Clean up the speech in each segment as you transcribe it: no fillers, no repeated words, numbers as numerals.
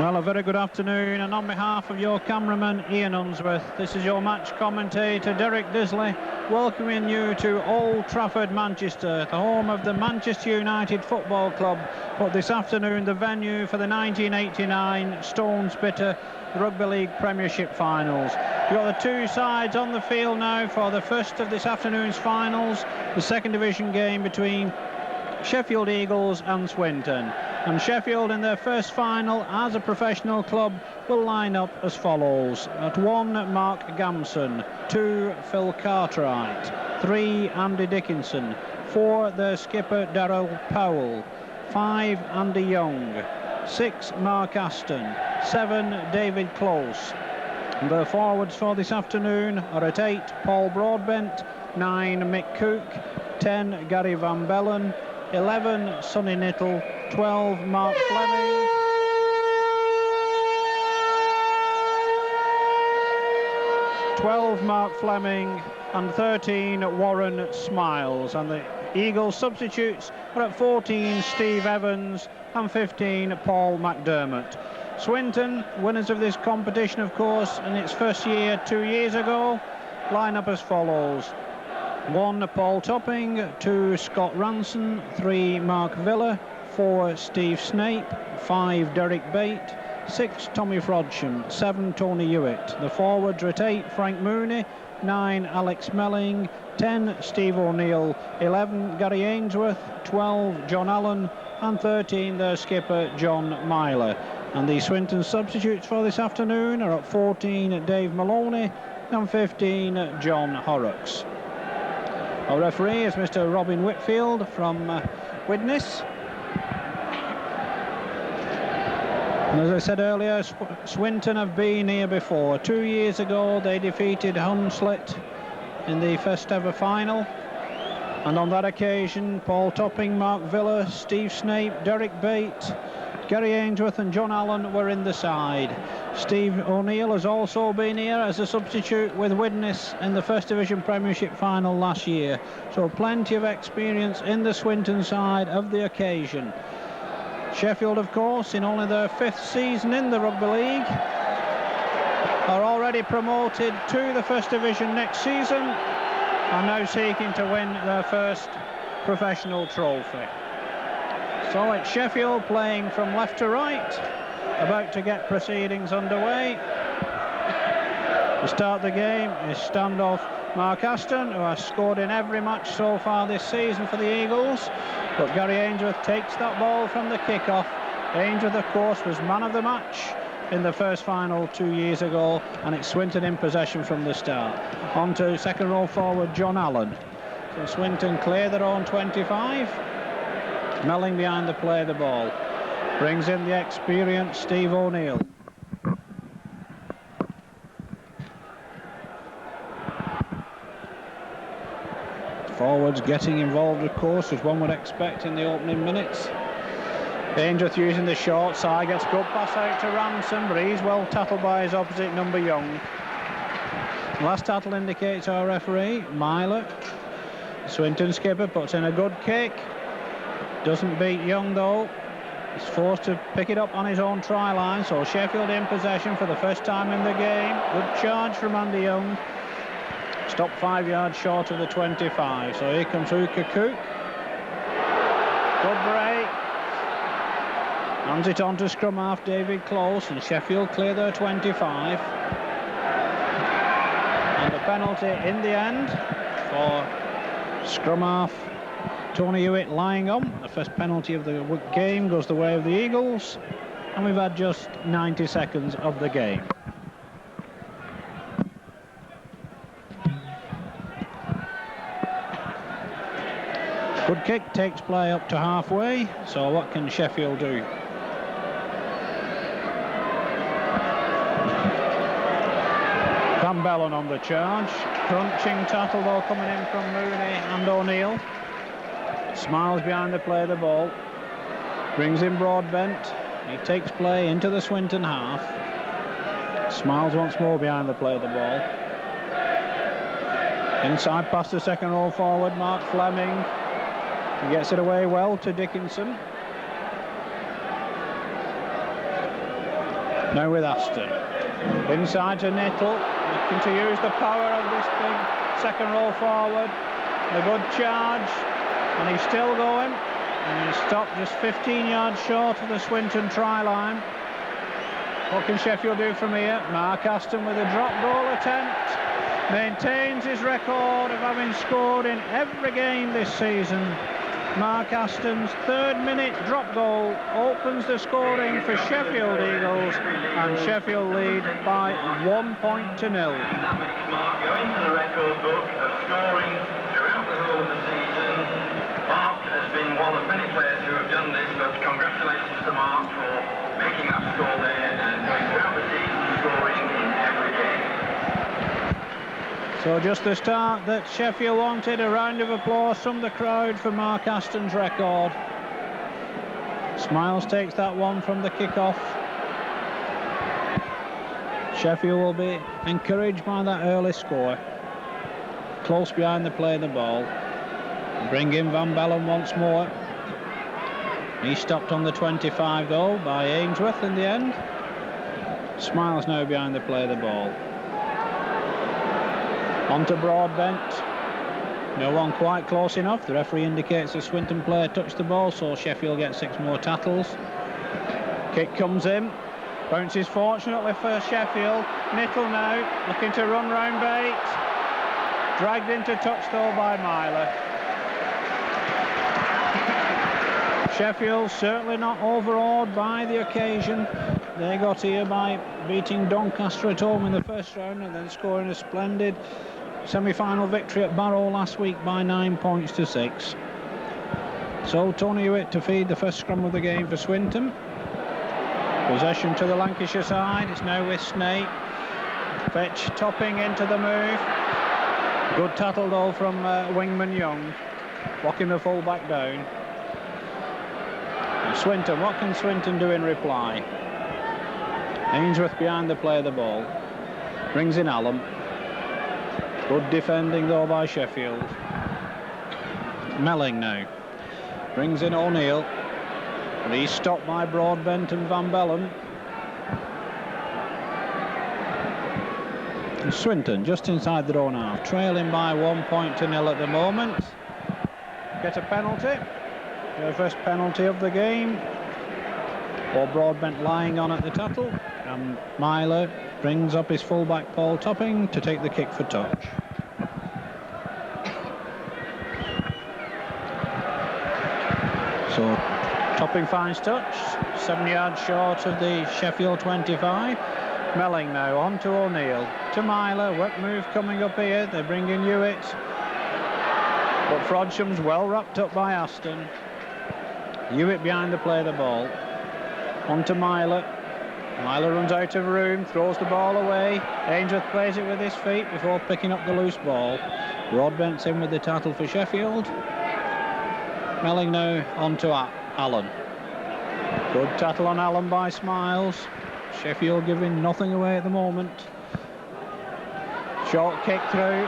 Well, a very good afternoon, and on behalf of your cameraman Ian Unsworth, this is your match commentator Derek Disley, welcoming you to Old Trafford, Manchester, the home of the Manchester United Football Club, but this afternoon the venue for the 1989 Stone Spitter Rugby League Premiership Finals. You've got the two sides on the field now for the first of this afternoon's finals, the second division game between Sheffield Eagles and Swinton. And Sheffield, in their first final as a professional club, will line up as follows. At 1, Mark Gamson. 2, Phil Cartwright. 3, Andy Dickinson. 4, their skipper, Darryl Powell. 5, Andy Young. 6, Mark Aston. 7, David Close. And the forwards for this afternoon are at 8, Paul Broadbent. 9, Mick Cook. 10, Gary Van Bellen. 11, Sonny Nittle. 12, Mark Fleming. 12, Mark Fleming, and 13, Warren Smiles. And the Eagles substitutes are at 14, Steve Evans, and 15, Paul McDermott. Swinton, winners of this competition, of course, in its first year 2 years ago, line up as follows. 1, Paul Topping. 2, Scott Ranson. 3, Mark Villa. 4, Steve Snape. 5, Derek Bate. 6, Tommy Frodsham. 7, Tony Hewitt. The forwards are at 8, Frank Mooney. 9, Alex Melling. 10, Steve O'Neill. 11, Gary Ainsworth. 12, John Allen. And 13, their skipper, John Myler. And the Swinton substitutes for this afternoon are at 14, Dave Maloney. And 15, John Horrocks. Our referee is Mr. Robin Whitfield from Widnes. And as I said earlier, Swinton have been here before. 2 years ago they defeated Hunslet in the first ever final. And on that occasion, Paul Topping, Mark Villa, Steve Snape, Derek Bate, Gary Ainsworth and John Allen were in the side. Steve O'Neill has also been here as a substitute with Widnes in the First Division Premiership Final last year. So plenty of experience in the Swinton side of the occasion. Sheffield, of course, in only their 5th season in the Rugby League, are already promoted to the First Division next season and now seeking to win their first professional trophy. So it's Sheffield playing from left to right, about to get proceedings underway. To start the game is standoff Mark Aston, who has scored in every match so far this season for the Eagles. But Gary Ainsworth takes that ball from the kickoff. Ainsworth, of course, was man of the match in the first final 2 years ago, and it's Swinton in possession from the start. On to second row forward John Allen. So Swinton clear their own 25. Melling behind the play of the ball. Brings in the experienced Steve O'Neill. Forwards getting involved, of course, as one would expect in the opening minutes. Ainsworth using the short side, gets good pass out to Ransom, but he's well tackled by his opposite number, Young. Last tackle indicates our referee, Myler. Swinton skipper puts in a good kick. Doesn't beat Young, though. He's forced to pick it up on his own try line, so Sheffield in possession for the first time in the game. Good charge from Andy Young. Stopped 5 yards short of the 25. So here comes Hooker Cook. Good break. Hands it on to scrum half David Close, and Sheffield clear their 25. And a penalty in the end for scrum half Tony Hewitt lying on. The first penalty of the game goes the way of the Eagles, and we've had just 90 seconds of the game. Good kick takes play up to halfway, so what can Sheffield do? Van Bellen on the charge. Crunching tackle though coming in from Mooney and O'Neill. Smiles behind the play of the ball. Brings in Broadbent. He takes play into the Swinton half. Smiles once more behind the play of the ball. Inside past the second row forward, Mark Fleming. He gets it away well to Dickinson. Now with Aston. Inside to Nittle, looking to use the power of this big second row forward. A good charge, and he's still going, and he's stopped just 15 yards short of the Swinton try line. What can Sheffield do from here? Mark Aston with a drop goal attempt. Maintains his record of having scored in every game this season. Mark Aston's 3rd minute drop goal opens the scoring for Sheffield Eagles, and Sheffield lead by 1 point to 0. Mark going to the record book of scoring throughout the whole of the season. Mark has been one of many players who have done this, but congratulations to Mark for making that score there and going throughout the season, scoring in every game. So just the start that Sheffield wanted. A round of applause from the crowd for Mark Aston's record. Smiles takes that one from the kick-off. Sheffield will be encouraged by that early score. Close behind the play of the ball. Bring in Van Bellen once more. He stopped on the 25 though by Ainsworth in the end. Smiles now behind the play of the ball. On to Broadbent. No one quite close enough. The referee indicates the Swinton player touched the ball, so Sheffield gets 6 more tackles. Kick comes in. Bounces fortunately for Sheffield. Nittle now looking to run round bait. Dragged into touch though by Myler. Sheffield certainly not overawed by the occasion. They got here by beating Doncaster at home in the first round and then scoring a splendid semi-final victory at Barrow last week by 9 points to 6. So Tony Hewitt to feed the first scrum of the game for Swinton. Possession to the Lancashire side. It's now with Snape. Fetch topping into the move. Good tattle though from wingman Young, blocking the full-back down. And Swinton, what can Swinton do in reply? Ainsworth behind the play of the ball. Brings in Allen. Good defending though by Sheffield. Melling now. Brings in O'Neill. But he's stopped by Broadbent and Van Bellen. And Swinton just inside their own half, trailing by 1 point to 0 at the moment. Get a penalty. Their first penalty of the game. Or Broadbent lying on at the tattle. And Myler brings up his full-back Paul Topping to take the kick for touch. So Topping finds touch, 7 yards short of the Sheffield 25. Melling now on to O'Neill, to Myler. Wet move coming up here. They bring in Hewitt, but Frodsham well wrapped up by Aston. Hewitt behind the play of the ball. On to Myler. Myler runs out of room, throws the ball away. Ainsworth plays it with his feet before picking up the loose ball. Broadbent's in with the tattle for Sheffield. Melling now on to Allen. Good tattle on Allen by Smiles. Sheffield giving nothing away at the moment. Short kick through.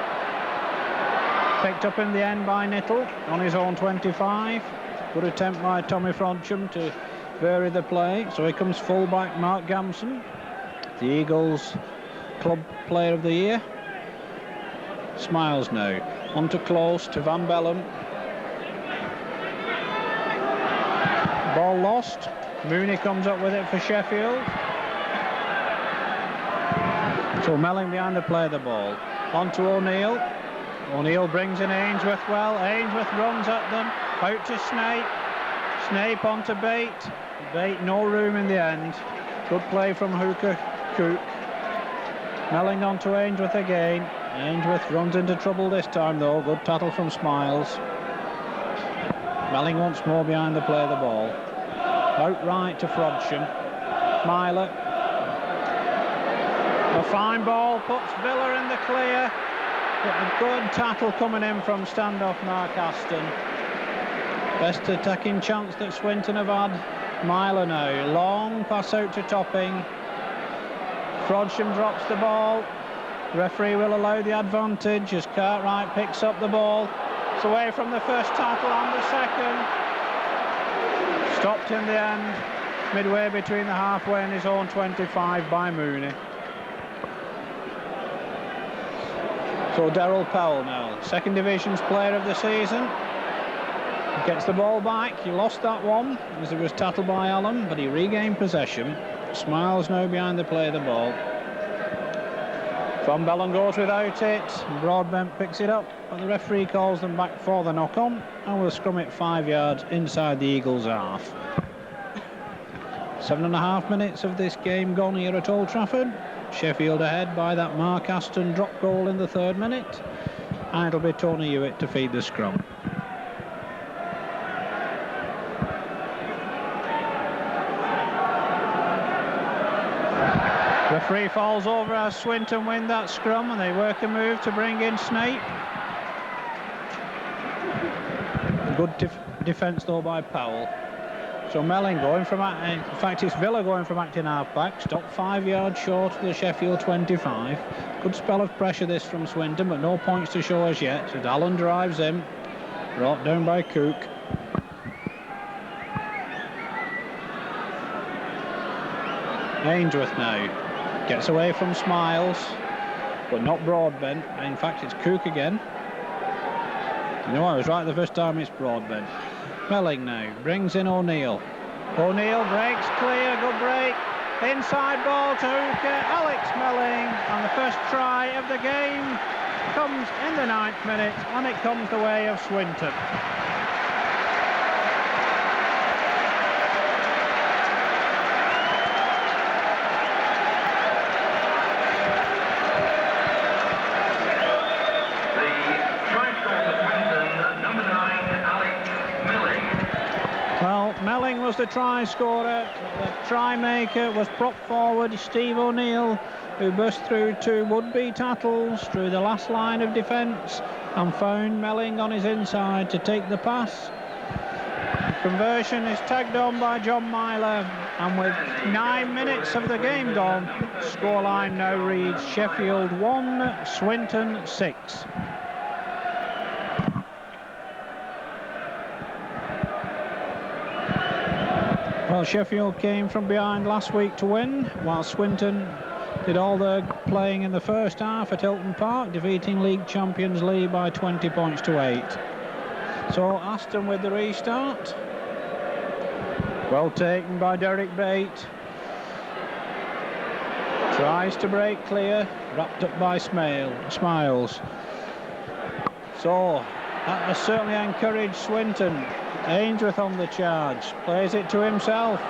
Picked up in the end by Nittle on his own 25. Good attempt by Tommy Frodsham to vary the play. So here comes full-back Mark Gamson, the Eagles Club Player of the Year. Smiles now. On to close to Van Bellen. Ball lost. Mooney comes up with it for Sheffield. So Melling behind the play of the ball. On to O'Neill. O'Neill brings in Ainsworth well. Ainsworth runs at them. Out to Snape. Snape onto Bate. Bate no room in the end. Good play from Hooker Cook. Melling on to Ainsworth again. Ainsworth runs into trouble this time though. Good tattle from Smiles. Melling once more behind the play of the ball. Outright to Frodsham. Myler. A fine ball puts Villa in the clear. But a good tackle coming in from standoff Mark Aston. Best attacking chance that Swinton have had. Myler now. Long pass out to Topping. Frodsham drops the ball. The referee will allow the advantage as Cartwright picks up the ball. It's away from the first tackle and the second. Stopped in the end midway between the halfway and his own 25 by Mooney. So Daryl Powell now, second division's player of the season. He gets the ball back. He lost that one as it was tackled by Allen, but he regained possession. Smiles now behind the play of the ball. Van Bellen goes without it. Broadbent picks it up, but the referee calls them back for the knock-on and will scrum it 5 yards inside the Eagles' half. 7.5 minutes of this game gone here at Old Trafford. Sheffield ahead by that Mark Aston drop goal in the 3rd minute, and it'll be Tony Hewitt to feed the scrum. Referee falls over as Swinton win that scrum, and they work a move to bring in Snape. Good defence though by Powell. So Melling going from, in fact it's Villa going from acting half-back, stopped 5 yards short of the Sheffield 25. Good spell of pressure this from Swinton, but no points to show as yet. So Allen drives in, brought down by Cook. Ainsworth now gets away from Smiles, but not Broadbent. In fact it's Cook again. No, I was right the first time, it's Broadbent. Melling now brings in O'Neill. O'Neill breaks clear, good break. Inside ball to Hooker, Alex Melling, and the first try of the game comes in the 9th minute, and it comes the way of Swinton. Melling was the try scorer. The try maker was prop forward Steve O'Neill, who burst through 2 would-be tackles through the last line of defence and found Melling on his inside to take the pass. Conversion is tagged on by John Myler, and with 9 minutes of the game gone, scoreline now reads Sheffield 1, Swinton 6. Well, Sheffield came from behind last week to win, while Swinton did all their playing in the first half at Hilton Park, defeating league champions Lee by 20 points to 8. So Aston with the restart. Well taken by Derek Bate. Tries to break clear, wrapped up by Smiles. So that has certainly encouraged Swinton. Ainsworth on the charge, plays it to himself,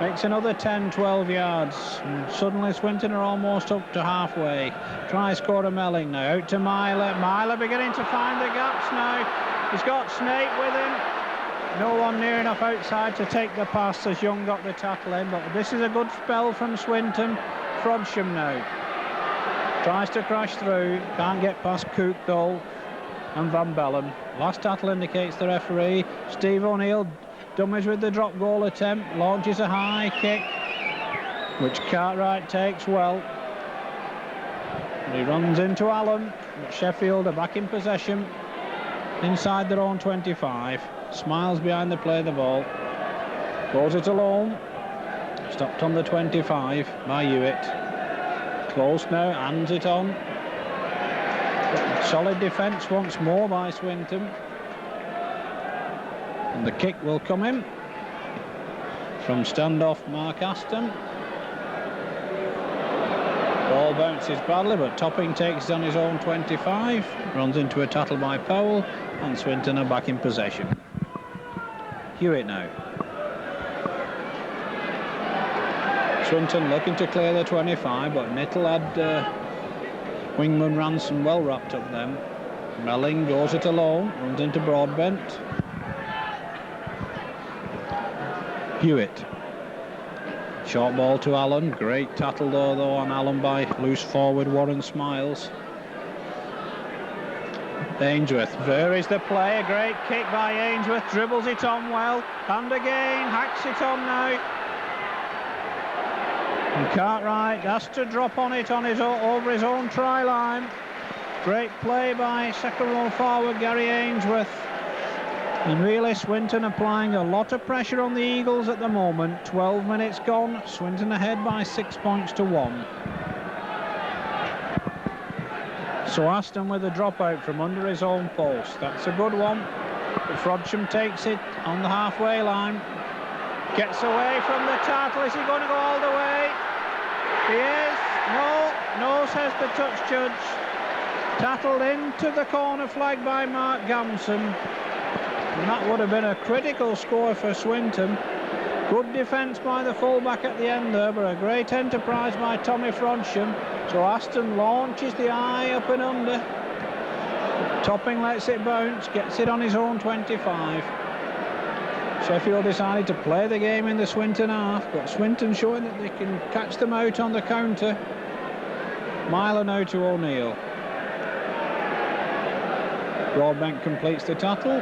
makes another 10-12 yards, and suddenly Swinton are almost up to halfway. Try scorer Melling now, out to Myler beginning to find the gaps now. He's got Snape with him, no one near enough outside to take the pass as Young got the tackle in, but this is a good spell from Swinton. Frodsham now tries to crash through, can't get past Cook though, and Van Bellen. Last tackle indicates the referee. Steve O'Neill dummies with the drop goal attempt, launches a high kick, which Cartwright takes well. And he runs into Allen, but Sheffield are back in possession inside their own 25. Smiles behind the play of the ball, goes it alone, stopped on the 25 by Hewitt. Close now, hands it on. Solid defence once more by Swinton, and the kick will come in from standoff Mark Aston. Ball bounces badly, but Topping takes it on his own 25, runs into a tackle by Powell, and Swinton are back in possession. Hewitt now. Swinton looking to clear the 25, but Nittle had Wingman Ransom well wrapped up then. Melling goes it alone, runs into Broadbent. Hewitt. Short ball to Allen. Great tattle though on Allen by loose forward Warren Smiles. Ainsworth varies the play. A great kick by Ainsworth. Dribbles it on well. And again, hacks it on now. And Cartwright has to drop on it on over his own try line. Great play by second row forward Gary Ainsworth. And really, Swinton applying a lot of pressure on the Eagles at the moment. 12 minutes gone, Swinton ahead by 6 points to 1. So Aston with a dropout from under his own post. That's a good one. But Frodsham takes it on the halfway line. Gets away from the tackle. Is he going to go all the way? He is. No, says the touch judge. Tattled into the corner flag by Mark Gamson. And that would have been a critical score for Swinton. Good defence by the fullback at the end there, but a great enterprise by Tommy Frodsham. So Aston launches the eye up and under. Topping lets it bounce, gets it on his own 25. Sheffield decided to play the game in the Swinton half, but Swinton showing that they can catch them out on the counter. Myler now to O'Neill. Broadbent completes the tattle.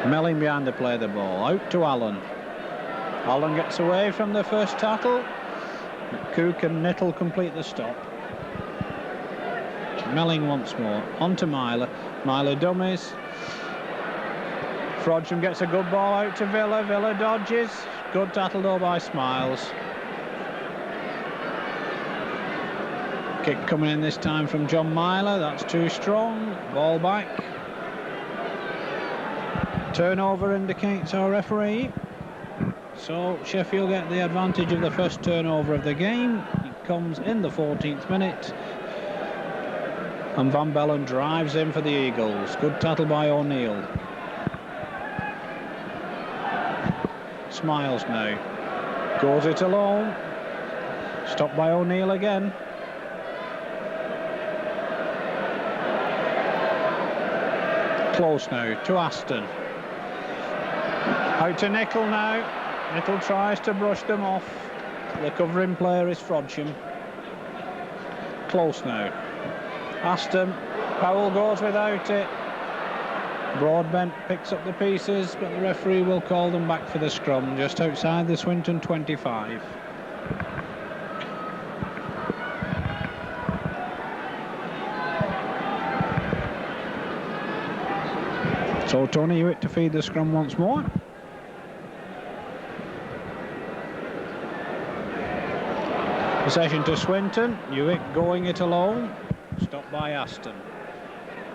Melling behind the play the ball. Out to Allen. Allen gets away from the first tattle. Cook and Nittle complete the stop. Melling once more. On to Myler. Myler dummies. Frodsham gets a good ball out to Villa. Villa dodges. Good tattle though by Smiles. Kick coming in this time from John Myler. That's too strong. Ball back. Turnover indicates our referee. So Sheffield get the advantage of the first turnover of the game. It comes in the 14th minute. And Van Bellen drives in for the Eagles. Good tattle by O'Neill. Smiles now. Goes it alone. Stopped by O'Neill again. Close now to Aston. Out to Nickel now. Nickel tries to brush them off. The covering player is Frodsham. Close now. Aston. Powell goes without it. Broadbent picks up the pieces, but the referee will call them back for the scrum just outside the Swinton 25. So Tony Hewitt to feed the scrum once more. Possession to Swinton. Hewitt going it alone. Stopped by Aston.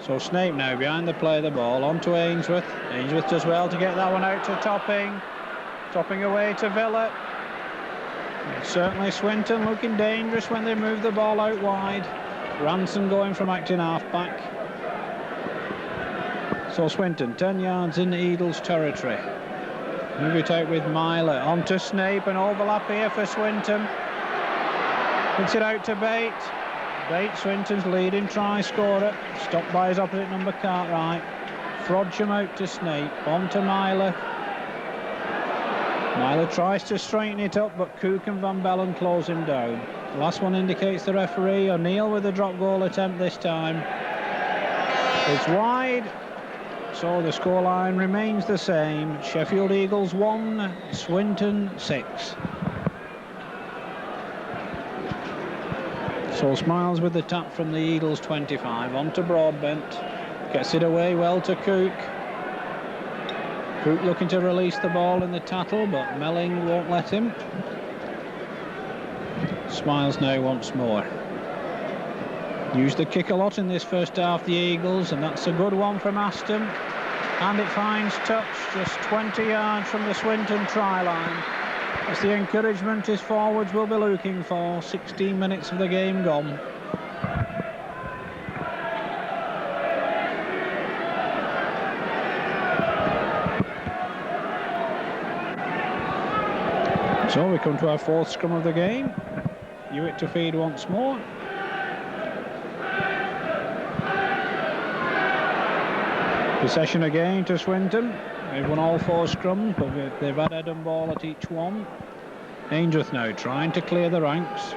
So Snape now behind the play of the ball. On to Ainsworth. Ainsworth does well to get that one out to Topping. Topping away to Villa. Certainly Swinton looking dangerous when they move the ball out wide. Ranson going from acting half-back. So Swinton 10 yards in the Eagles territory. Move it out with Myler. On to Snape. An overlap here for Swinton. Puts it out to Bate. Bate, Swinton's leading try scorer. Stopped by his opposite number, Cartwright. Frodsham out to Snape. On to Myler. Myler tries to straighten it up, but Cook and Van Bellen close him down. The last one indicates the referee. O'Neill with a drop goal attempt this time. It's wide. So the scoreline remains the same. Sheffield Eagles 1, Swinton 6. So Smiles with the tap from the Eagles 25. On to Broadbent. Gets it away well to Cook. Cook looking to release the ball in the tattle, but Melling won't let him. Smiles now once more. Used the kick a lot in this first half, the Eagles, and that's a good one from Aston. And it finds touch just 20 yards from the Swinton try line. That's the encouragement his forwards will be looking for. 16 minutes of the game gone. So we come to our fourth scrum of the game. Hewitt to feed once more. Possession again to Swinton. They've won all four scrums, but they've had head and ball at each one. Ainsworth now trying to clear the ranks.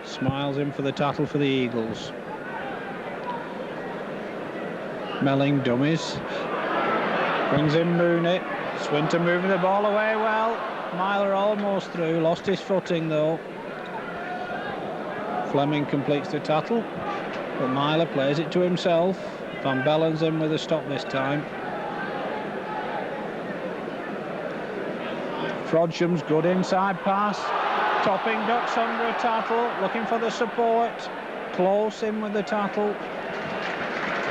Smiles in for the tattle for the Eagles. Melling dummies. Brings in Mooney. Swinton moving the ball away well. Myler almost through. Lost his footing though. Fleming completes the tattle. But Myler plays it to himself. Van Bellen's in with a stop this time. Frodshem's good inside pass. Topping ducks under a tackle, looking for the support. Close in with the tackle.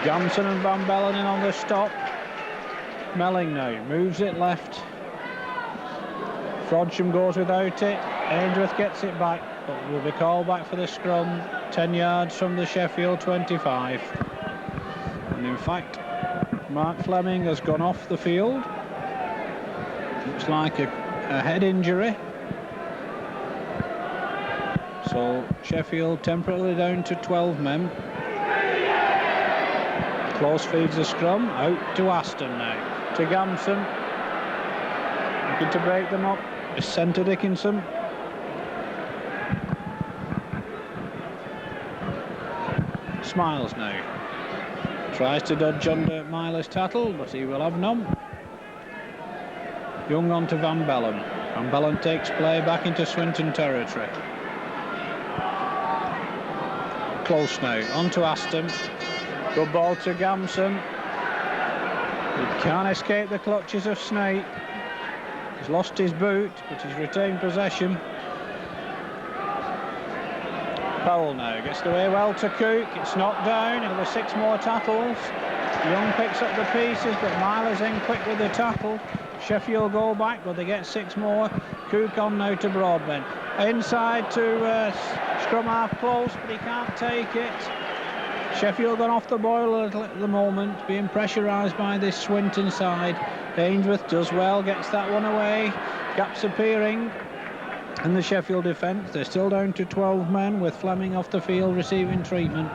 Gamson and Van Bellen in on the stop. Melling now moves it left. Frodsham goes without it. Ainsworth gets it back, but will be called back for the scrum. 10 yards from the Sheffield 25. And in fact, Mark Fleming has gone off the field. Looks like a head injury. So Sheffield temporarily down to 12 men. Close feeds the scrum. Out to Aston now. To Gamson. Looking to break them up. It's sent to Dickinson. Smiles now. Tries to dodge under Myler's tackle, but he will have none. Young on to Van Bellen. Van Bellen takes play back into Swinton territory. Close now. On to Aston. Good ball to Gamson. He can't escape the clutches of Snape. He's lost his boot, but he's retained possession. Powell now gets the way well to Cook. It's knocked down. It'll be 6 more tackles. Young picks up the pieces, but Myler's in quick with the tackle. Sheffield go back, but they get 6 more. Cook on now to Broadbent. Inside to scrum half close, but he can't take it. Sheffield gone off the boil a little at the moment, being pressurised by this Swinton side. Ainsworth does well, gets that one away. Gaps appearing in the Sheffield defence. They're still down to 12 men, with Fleming off the field receiving treatment.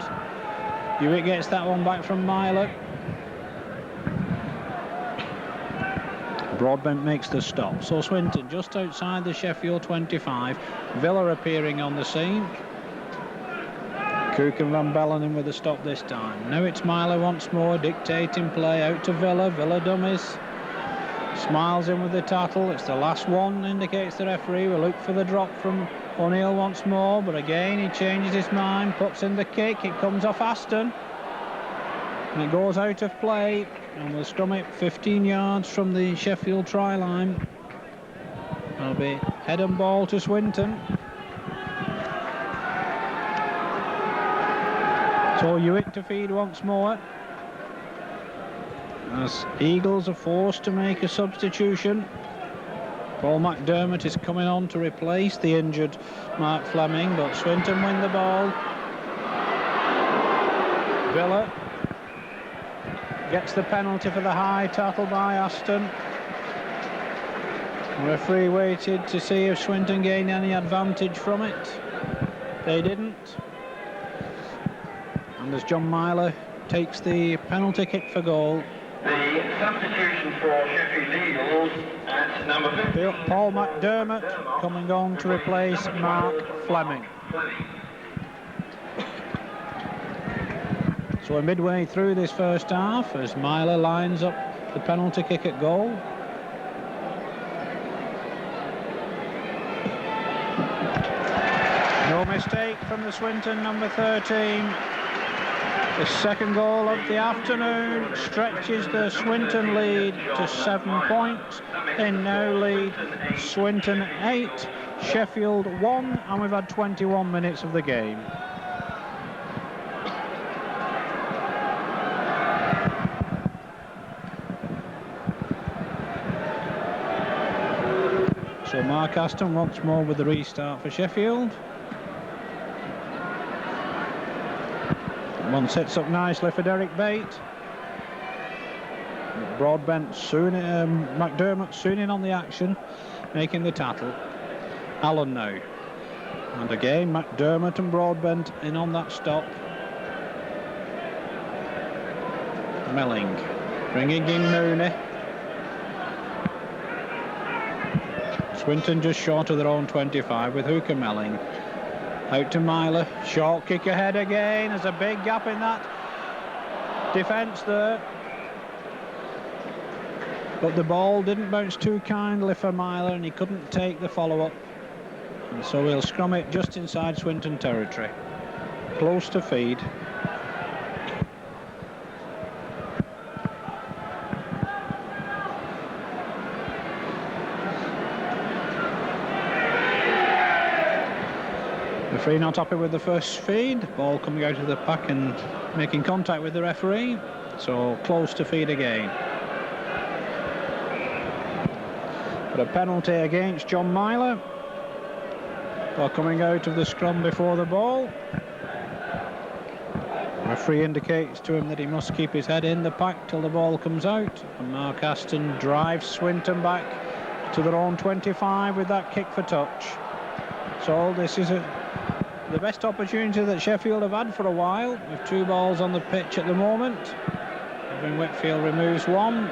Hewitt gets that one back from Myler. Broadbent makes the stop. So Swinton just outside the Sheffield 25. Villa appearing on the scene. Cook and Van Bellen in with the stop this time. Now it's Myler once more, dictating play out to Villa. Villa dummies. Smiles in with the tackle. It's the last one, indicates the referee. We'll look for the drop from O'Neill once more, but again he changes his mind, puts in the kick. It comes off Aston and it goes out of play, and we'll scrum it 15 yards from the Sheffield try line. That'll be head and ball to Swinton. So Hewitt to feed once more, as Eagles are forced to make a substitution. Paul McDermott is coming on to replace the injured Mark Fleming, but Swinton win the ball. Villa gets the penalty for the high tackle by Aston. The referee waited to see if Swinton gained any advantage from it. They didn't. And as John Myler takes the penalty kick for goal. The substitution for Sheffield Eagles at number 15. Paul McDermott coming on to replace Mark Fleming. So we're midway through this first half as Myler lines up the penalty kick at goal. No mistake from the Swinton number 13. The second goal of the afternoon stretches the Swinton lead to 7 points. They now lead Swinton 8, Sheffield 1, and we've had 21 minutes of the game. So Mark Aston once more with the restart for Sheffield. One sets up nicely for Derek Bate. Broadbent soon, McDermott soon in on the action, making the tackle. Allen now. And again, McDermott and Broadbent in on that stop. Melling. Bringing in Mooney. Swinton just short of their own 25 with Hooker Melling. Out to Myler, short kick ahead again. There's a big gap in that defence there. But the ball didn't bounce too kindly for Myler and he couldn't take the follow-up. And so we'll scrum it just inside Swinton territory. Close to feed. Referee not happy with the first feed. Ball coming out of the pack and making contact with the referee. So close to feed again. But a penalty against John Myler for coming out of the scrum before the ball. Referee indicates to him that he must keep his head in the pack till the ball comes out. And Mark Aston drives Swinton back to their own 25 with that kick for touch. So this is the best opportunity that Sheffield have had for a while, with 2 balls on the pitch at the moment. Kevin Whitfield removes one,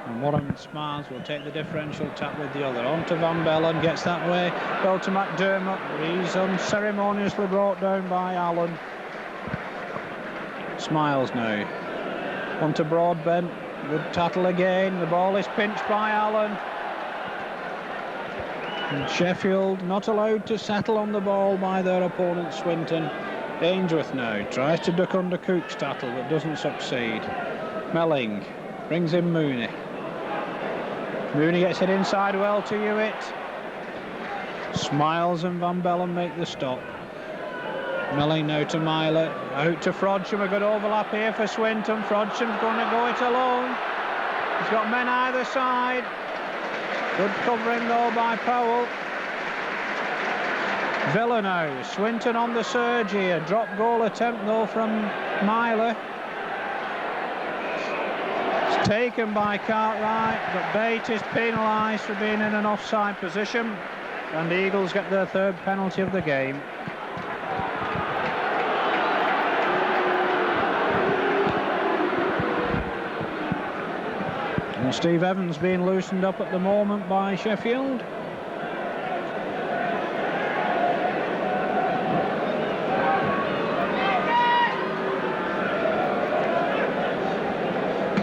and Warren Smiles will take the differential tap with the other. On to Van Bellen, gets that way, well to McDermott. He's unceremoniously brought down by Allen. Smiles now. On to Broadbent, good tattle again. The ball is pinched by Allen. And Sheffield not allowed to settle on the ball by their opponent Swinton. Ainsworth now tries to duck under Cook's tattle but doesn't succeed. Melling brings in Mooney. Mooney gets it inside well to Hewitt. Smiles and Van Bellen make the stop. Melling now to Myler, out to Frodsham. A good overlap here for Swinton. Frodsham's going to go it alone. He's got men either side. Good covering though by Powell. Villa now. Swinton on the surge here. Drop goal attempt though from Myler. It's taken by Cartwright, but Bate is penalised for being in an offside position, and the Eagles get their 3rd penalty of the game. And Steve Evans being loosened up at the moment by Sheffield.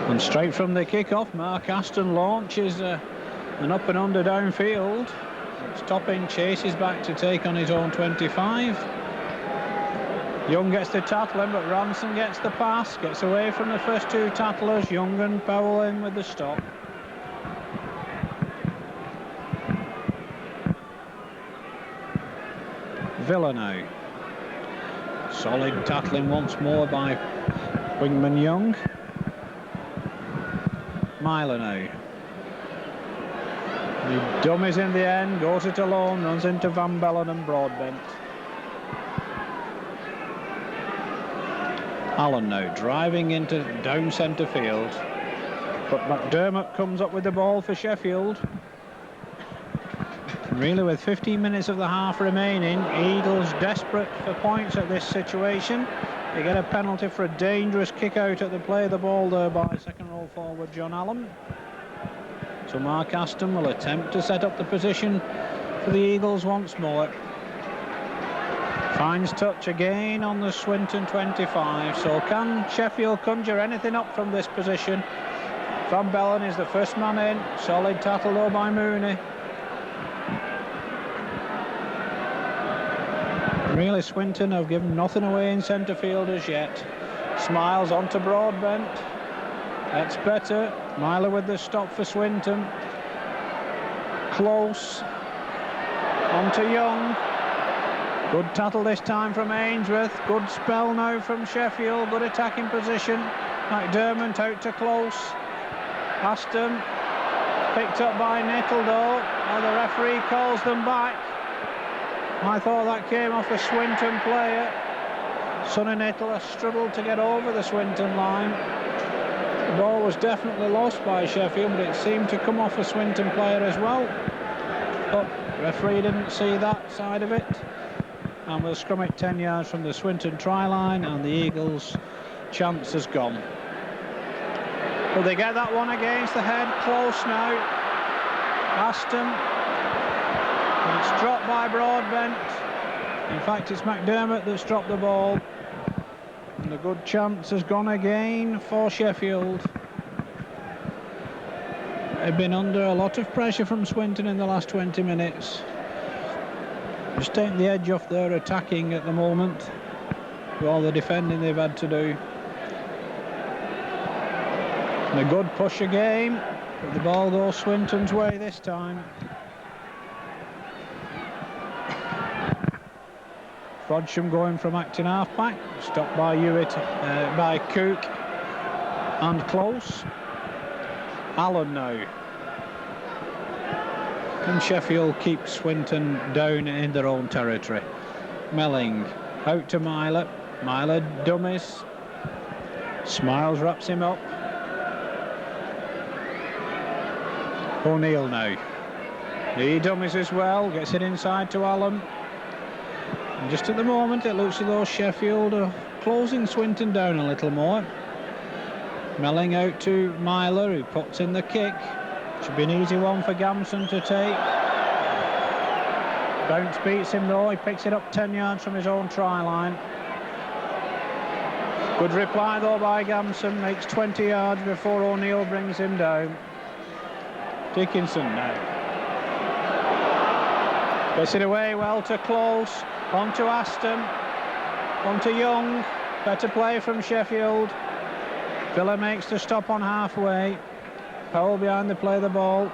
And straight from the kick-off, Mark Aston launches an up and under downfield. Stopping, chases back to take on his own 25. Young gets the tackling, but Ransom gets the pass, gets away from the first 2 tattlers. Young and Powell in with the stop. Villa now. Solid tackling once more by wingman Young. Myler now. He dummies in the end, goes it alone, runs into Van Bellen and Broadbent. Allen now driving into down centre field, but McDermott comes up with the ball for Sheffield. Really, with 15 minutes of the half remaining, Eagles desperate for points at this situation. They get a penalty for a dangerous kick out at the play of the ball there by second row forward John Allen. So Mark Aston will attempt to set up the position for the Eagles once more. Finds touch again on the Swinton 25. So can Sheffield conjure anything up from this position? Van Bellen is the first man in. Solid tackle though by Mooney. Really, Swinton have given nothing away in centre field as yet. Smiles onto Broadbent. That's better. Myler with the stop for Swinton. Close. Onto Young. Good tattle this time from Ainsworth. Good spell now from Sheffield. Good attacking position. McDermott out to Close. Aston picked up by Nettledore. Oh, the referee calls them back. I thought that came off a Swinton player. Sonny Nettle struggled to get over the Swinton line. The ball was definitely lost by Sheffield, but it seemed to come off a Swinton player as well. But the referee didn't see that side of it. And we'll scrum it 10 yards from the Swinton try line, and the Eagles' chance has gone. Will they get that one against the head? Close now. Aston. And it's dropped by Broadbent. In fact, it's McDermott that's dropped the ball. And the good chance has gone again for Sheffield. They've been under a lot of pressure from Swinton in the last 20 minutes. Just taking the edge off their attacking at the moment, with all the defending they've had to do. And a good push again, but the ball goes Swinton's way this time. Bodsham going from acting half-back, stopped by Hewitt, by Cook and Close. Allen now. Can Sheffield keep Swinton down in their own territory? Melling out to Myler. Myler dummies. Smiles wraps him up. O'Neill now. He dummies as well, gets it inside to Allen. And just at the moment it looks as though Sheffield are closing Swinton down a little more. Melling out to Myler, who puts in the kick. Should be an easy one for Gamson to take. Bounce beats him though, he picks it up 10 yards from his own try line. Good reply though by Gamson, makes 20 yards before O'Neill brings him down. Dickinson now. Gets it away well to Close, on to Aston, on to Young. Better play from Sheffield. Villa makes the stop on halfway. Powell behind the play the ball.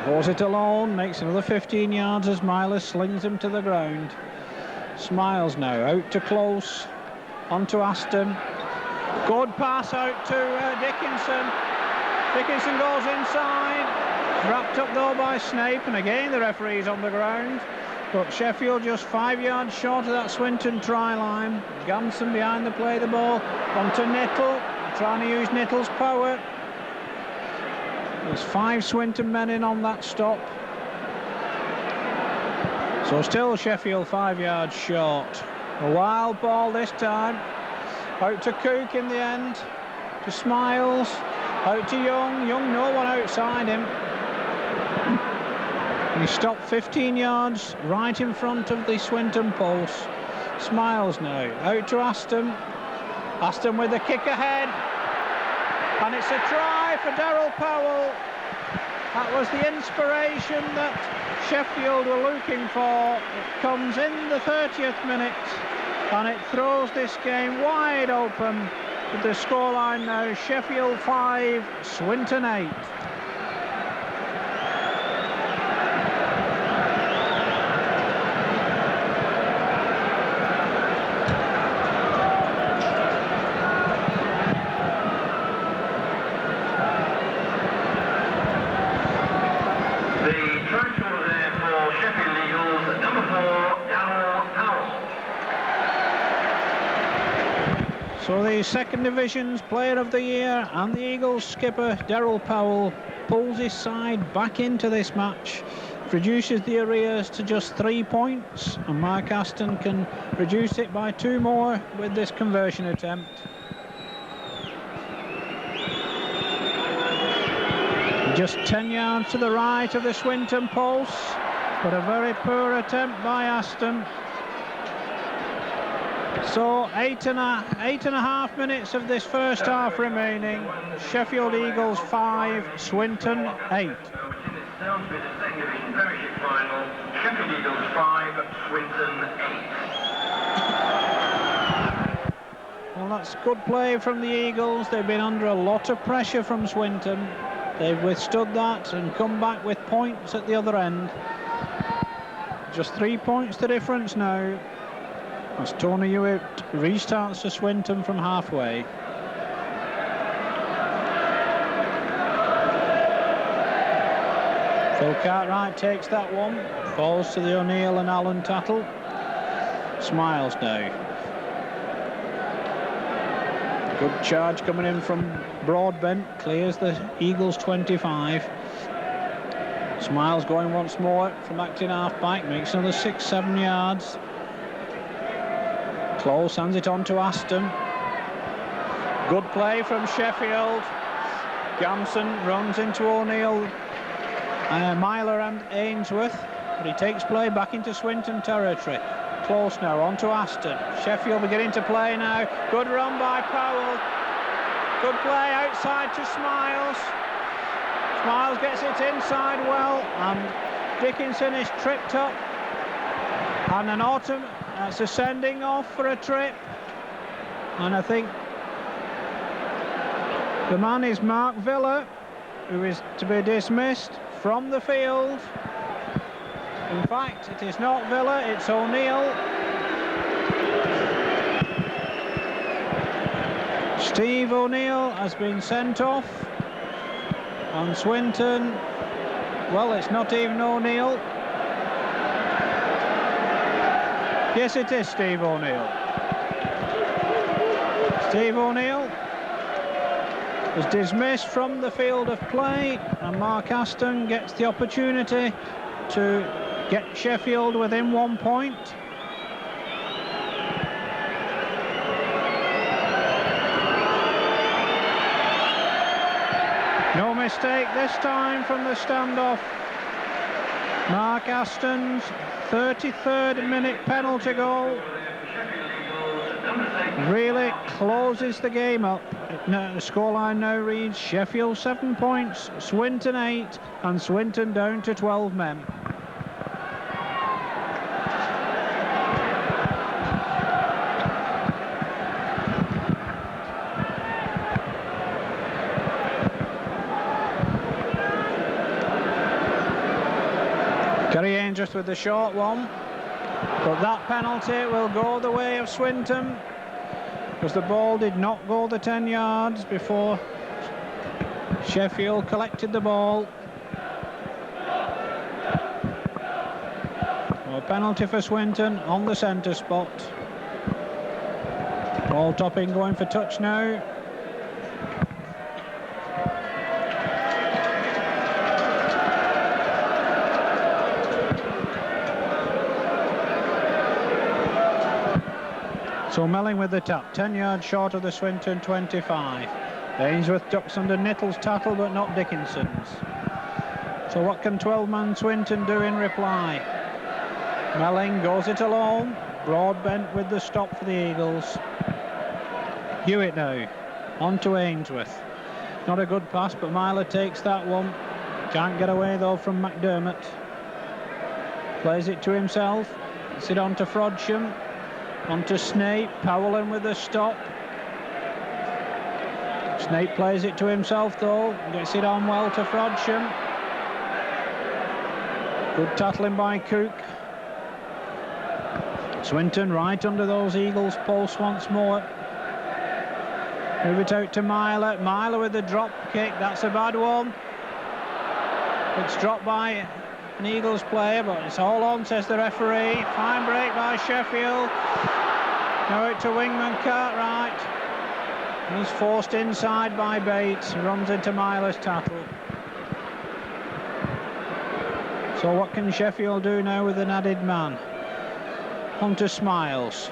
Holds it alone, makes another 15 yards as Myler slings him to the ground. Smiles now, out to Close, on to Aston. Good pass out to Dickinson. Dickinson goes inside. Wrapped up though by Snape, and again the referee's on the ground. But Sheffield just 5 yards short of that Swinton try line. Gamson behind the play the ball, on to Nittle, trying to use Nittle's power. There's 5 Swinton men in on that stop. So still Sheffield 5 yards short. A wild ball this time. Out to Cook in the end. To Smiles. Out to Young. Young, no one outside him. He stopped 15 yards right in front of the Swinton post. Smiles now. Out to Aston. Aston with the kick ahead. And it's a try for Darryl Powell. That was the inspiration that Sheffield were looking for. It comes in the 30th minute and it throws this game wide open with the scoreline now. Sheffield 5, Swinton 8. So the Second Division's Player of the Year and the Eagles skipper Darryl Powell pulls his side back into this match, reduces the arrears to just 3 points, and Mark Aston can reduce it by 2 more with this conversion attempt. Just 10 yards to the right of the Swinton post, but a very poor attempt by Aston. So eight and a half minutes of this first half remaining. Sheffield Eagles 5, Swinton 8. Now, which in itself is the Second Division Premiership Final. Sheffield Eagles 5, Swinton 8. Well, that's good play from the Eagles. They've been under a lot of pressure from Swinton. They've withstood that and come back with points at the other end. Just 3 points the difference now, as Tony Hewitt restarts to Swinton from halfway. Phil Cartwright takes that one, falls to the O'Neill and Allen tattle. Smiles now. Good charge coming in from Broadbent, clears the Eagles 25. Smiles going once more from acting half-back, makes another 6-7 yards. Close hands it on to Aston. Good play from Sheffield. Gamson runs into O'Neill, Myler and Ainsworth, but he takes play back into Swinton territory. Close now on to Aston. Sheffield beginning to play now. Good run by Powell. Good play outside to Smiles. Smiles gets it inside well, and Dickinson is tripped up. And an Autumn, that's a sending off for a trip. And I think the man is Mark Villa, who is to be dismissed from the field. In fact, it is not Villa, it's O'Neill. Steve O'Neill has been sent off. And Swinton, well, it's not even O'Neill. Yes, it is Steve O'Neill. Steve O'Neill is dismissed from the field of play, and Mark Aston gets the opportunity to get Sheffield within 1 point. No mistake this time from the standoff. Mark Aston's 33rd minute penalty goal really closes the game up. The scoreline now reads Sheffield 7 points, Swinton 8, and Swinton down to 12 men. Gary Ainsworth with the short one, but that penalty will go the way of Swinton, because the ball did not go the 10 yards before Sheffield collected the ball. A penalty for Swinton on the centre spot. Ball topping going for touch now. So Melling with the tap, 10 yards short of the Swinton 25. Ainsworth ducks under Nittle's tackle, but not Dickinson's. So what can 12-man Swinton do in reply? Melling goes it alone. Broadbent with the stop for the Eagles. Hewitt now, on to Ainsworth. Not a good pass, but Myler takes that one. Can't get away though from McDermott. Plays it to himself. Gets it on to Frodsham. On to Snape, Powell in with the stop. Snape plays it to himself though, gets it on well to Frodsham. Good tackling by Cook. Swinton right under those Eagles posts once more. Move it out to Myler. Myler with the drop kick, that's a bad one. It's dropped by an Eagles player, but it's all on, says the referee. Fine break by Sheffield. Now out to wingman Cartwright. He's forced inside by Bates. Runs into Myler's tackle. So what can Sheffield do now with an added man? On to Smiles.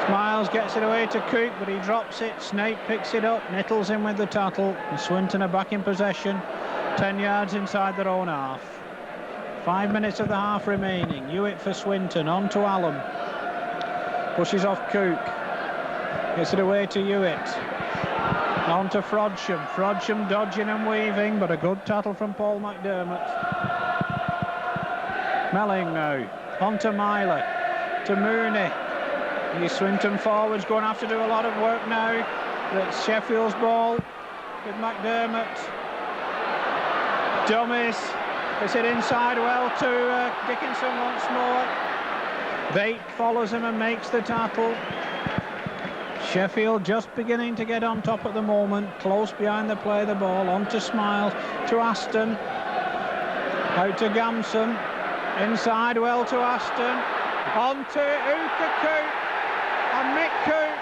Smiles gets it away to Cook, but he drops it. Snape picks it up. Nittle's in with the tackle. And Swinton are back in possession. 10 yards inside their own half. 5 minutes of the half remaining. Hewitt for Swinton. On to Allen. Pushes off Cook. Gets it away to Hewitt. On to Frodsham. Frodsham dodging and weaving, but a good tackle from Paul McDermott. Melling now. On to Myler. To Mooney. These Swinton forwards going to have to do a lot of work now. But it's Sheffield's ball with McDermott. Dummies. Gets it inside well to Dickinson once more. Bate follows him and makes the tackle. Sheffield just beginning to get on top at the moment. Close behind the play the ball. On to Smiles. To Aston. Out to Gamson. Inside well to Aston. On to Uka Cook. And Mick Cook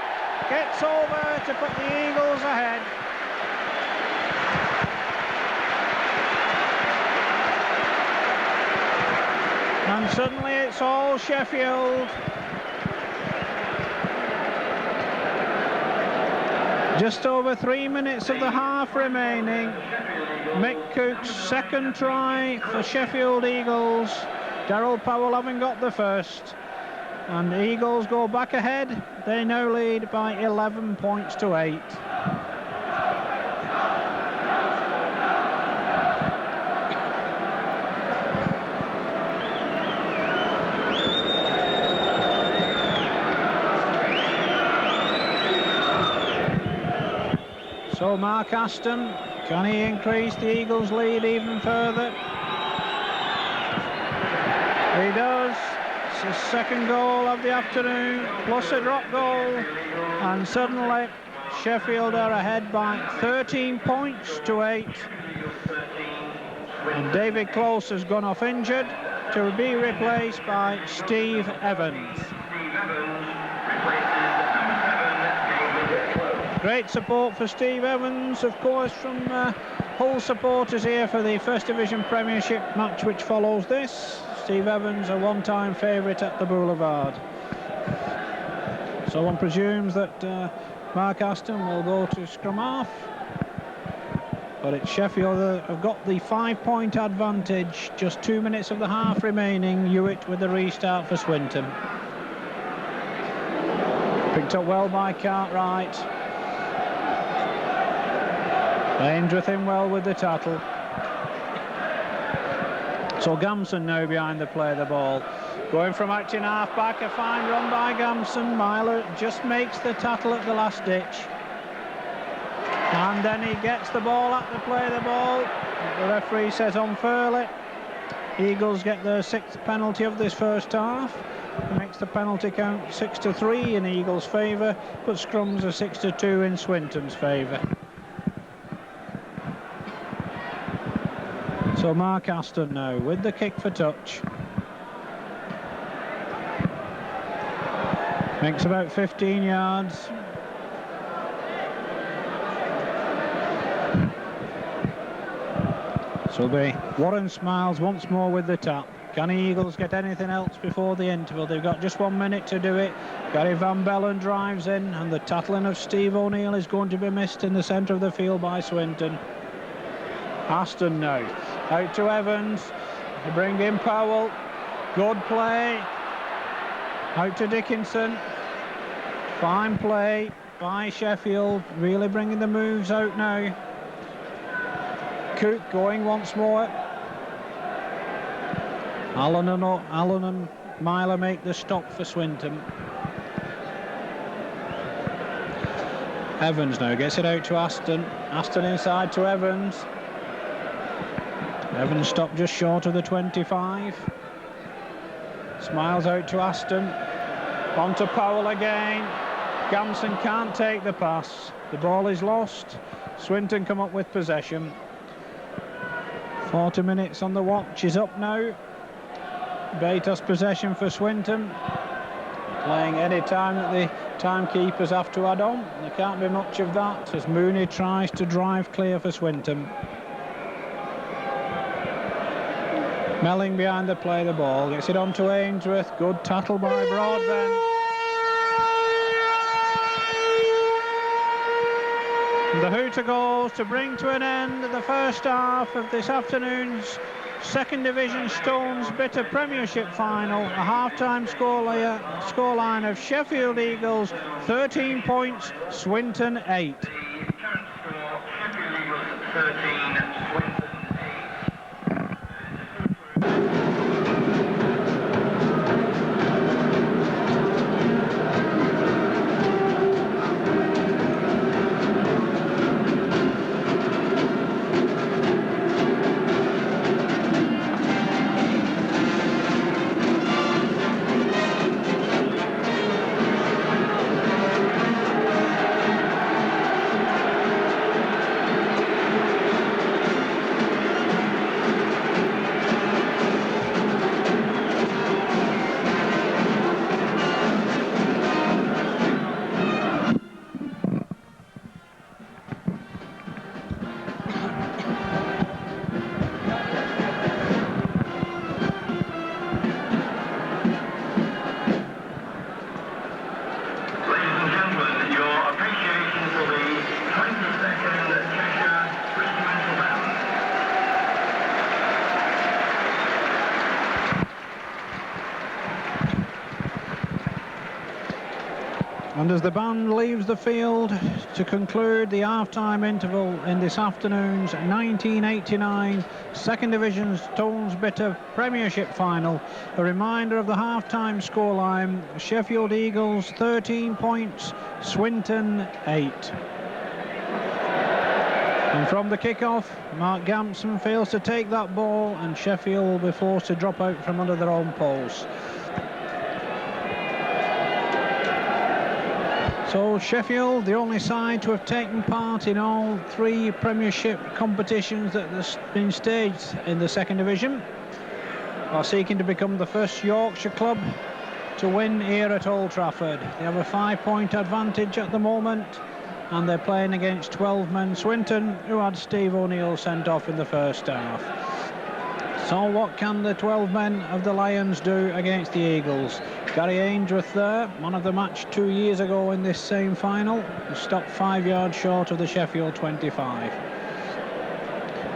gets over to put the Eagles ahead. And suddenly it's all Sheffield. Just over 3 minutes of the half remaining. Mick Cook's second try for Sheffield Eagles. Darryl Powell having got the first. And the Eagles go back ahead. They now lead by 11 points to 8. So Mark Aston, can he increase the Eagles' lead even further? He does. It's his second goal of the afternoon, plus a drop goal, and suddenly Sheffield are ahead by 13 points to 8. And David Close has gone off injured to be replaced by Steve Evans. Great support for Steve Evans, of course, from Hull supporters here for the First Division Premiership match which follows this. Steve Evans, a one-time favourite at the Boulevard. So one presumes that Mark Aston will go to scrum half. But it's Sheffield that have got the 5-point advantage. Just 2 minutes of the half remaining. Hewitt with the restart for Swinton. Picked up well by Cartwright. Ainsworth in well with the tattle. So Gamson now behind the play of the ball. Going from acting half-back, a fine run by Gamson. Myler just makes the tattle at the last ditch. And then he gets the ball at the play of the ball. The referee says unfairly. Eagles get their 6th penalty of this first half. It makes the penalty count 6-3 in Eagles' favour, but scrums are 6-2 in Swinton's favour. So Mark Aston now with the kick for touch. Makes about 15 yards. So it'll be Warren Smiles once more with the tap. Can Eagles get anything else before the interval? They've got just 1 minute to do it. Gary Van Bellen drives in, and the tattling of Steve O'Neill is going to be missed in the centre of the field by Swinton. Aston now. Out to Evans. They bring in Powell. Good play. Out to Dickinson. Fine play by Sheffield. Really bringing the moves out now. Cook going once more. Allen and Myler make the stop for Swinton. Evans now gets it out to Aston. Aston inside to Evans. Evans stopped just short of the 25. Smiles out to Aston. On to Powell again. Gamson can't take the pass. The ball is lost. Swinton come up with possession. 40 minutes on the watch is up now. Batos possession for Swinton. Playing any time that the timekeepers have to add on. There can't be much of that as Mooney tries to drive clear for Swinton. Melling behind the play of the ball. Gets it on to Ainsworth. Good tattle by Broadbent. The hooter goes to bring to an end the first half of this afternoon's Second Division Stones Bitter Premiership Final. A half-time scoreline of Sheffield Eagles 13 points, Swinton 8. The current score, Sheffield Eagles 13, Swinton 8. And as the band leaves the field to conclude the half-time interval in this afternoon's 1989 Second Division Stones Bitter Premiership Final, a reminder of the half-time scoreline: Sheffield Eagles 13 points, Swinton 8. And from the kick-off, Mark Gampson fails to take that ball, and Sheffield will be forced to drop out from under their own post. So Sheffield, the only side to have taken part in all 3 Premiership competitions that have been staged in the Second Division, are seeking to become the first Yorkshire club to win here at Old Trafford. They have a 5-point advantage at the moment, and they're playing against 12-men Swinton, who had Steve O'Neill sent off in the first half. So what can the 12 men of the Lions do against the Eagles? Gary Ainsworth there, man of the match 2 years ago in this same final, stopped 5 yards short of the Sheffield 25.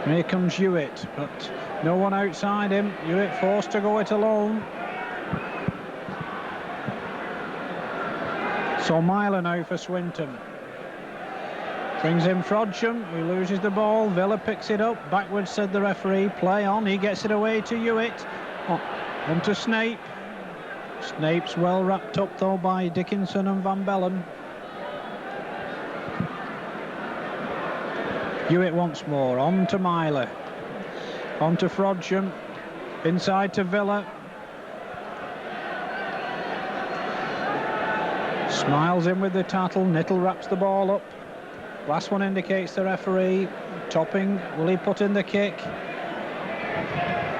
And here comes Hewitt, but no one outside him. Hewitt forced to go it alone. So Myler now for Swinton. Brings in Frodsham, who loses the ball. Villa picks it up. Backwards, said the referee. Play on. He gets it away to Hewitt. On to Snape. Snape's well wrapped up, though, by Dickinson and Van Bellen. Hewitt once more. On to Myler. On to Frodsham. Inside to Villa. Smiles in with the tattle. Nittle wraps the ball up. Last one indicates the referee. Topping, will he put in the kick?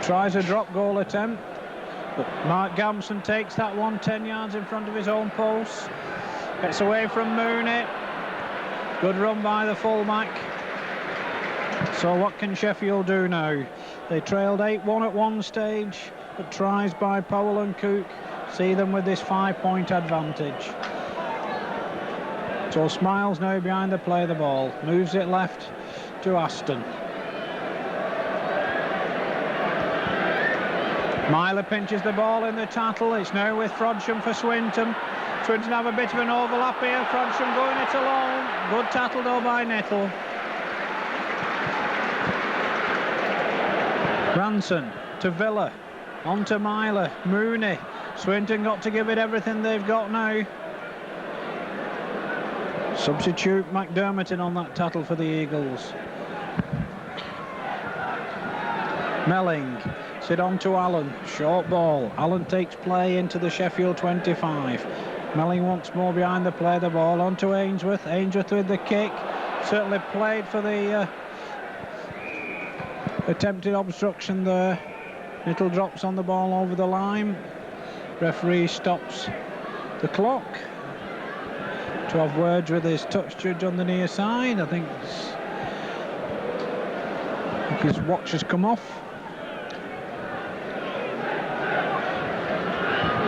Tries a drop goal attempt, but Mark Gampson takes that one 10 yards in front of his own post. Gets away from Mooney. Good run by the fullback. So what can Sheffield do now? They trailed 8-1 at one stage, but tries by Powell and Cook see them with this 5-point advantage. So Smiles now behind the play of the ball. Moves it left to Aston. Myler pinches the ball in the tattle. It's now with Frodsham for Swinton. Swinton have a bit of an overlap here. Frodsham going it alone. Good tattle though by Nittle. Ranson to Villa. On to Myler. Mooney. Swinton got to give it everything they've got now. Substitute McDermott in on that tattle for the Eagles. Melling. Sit on to Allen. Short ball. Allen takes play into the Sheffield 25. Melling once more behind the play of the ball. On to Ainsworth. Ainsworth with the kick. Certainly played for the attempted obstruction there. Little drops on the ball over the line. Referee stops the clock to have words with his touch judge on the near side. I think his watch has come off.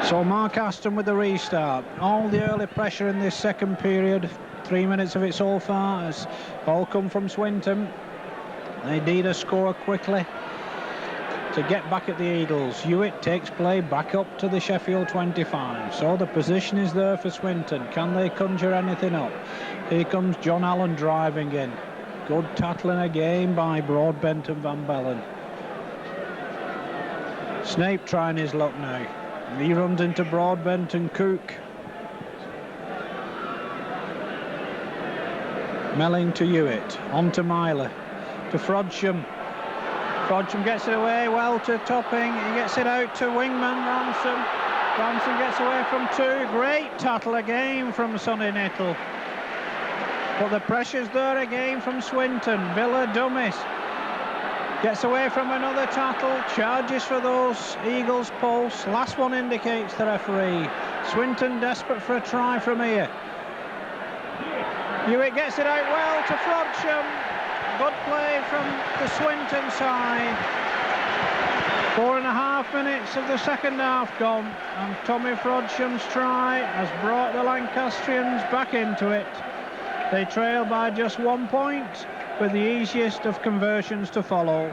So Mark Aston with the restart. All the early pressure in this second period, 3 minutes of it so far, has all come from Swinton. They need a score quickly to get back at the Eagles. Hewitt takes play back up to the Sheffield 25. So the position is there for Swinton. Can they conjure anything up? Here comes John Allen driving in. Good tackling again by Broadbent and Van Bellen. Snape trying his luck now. He runs into Broadbent and Cook. Melling to Hewitt. On to Myler. To Frodsham. Frodsham gets it away well to Topping. He gets it out to wingman Ransom. Ransom gets away from 2. Great tattle again from Sonny Nittle. But the pressure's there again from Swinton. Villa dummies. Gets away from another tattle. Charges for those Eagles posts. Last one indicates the referee. Swinton desperate for a try from here. Hewitt gets it out well to Frodsham. Good play from the Swinton side. 4.5 minutes of the second half gone, and Tommy Frodsham's try has brought the Lancastrians back into it. They trail by just 1 point, with the easiest of conversions to follow.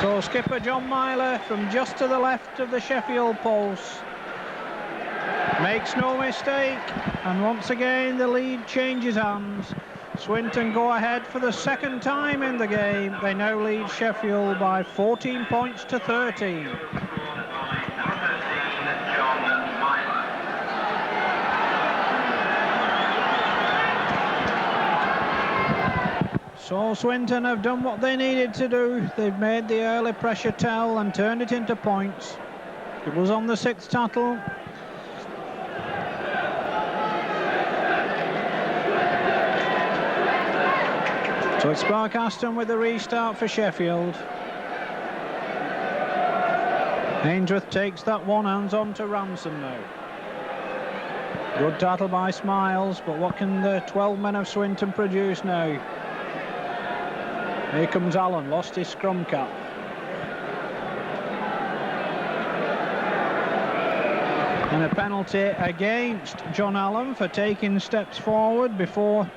So skipper John Myler from just to the left of the Sheffield post makes no mistake, and once again the lead changes hands. Swinton go ahead for the second time in the game. They now lead Sheffield by 14 points to 13. So Swinton have done what they needed to do. They've made the early pressure tell and turned it into points. It was on the 6th tattle. So it's Barkaston with the restart for Sheffield. Ainsworth takes that one, hands on to Ransom now. Good tattle by Smiles, but what can the 12 men of Swinton produce now? Here comes Allen, lost his scrum cap. And a penalty against John Allen for taking steps forward before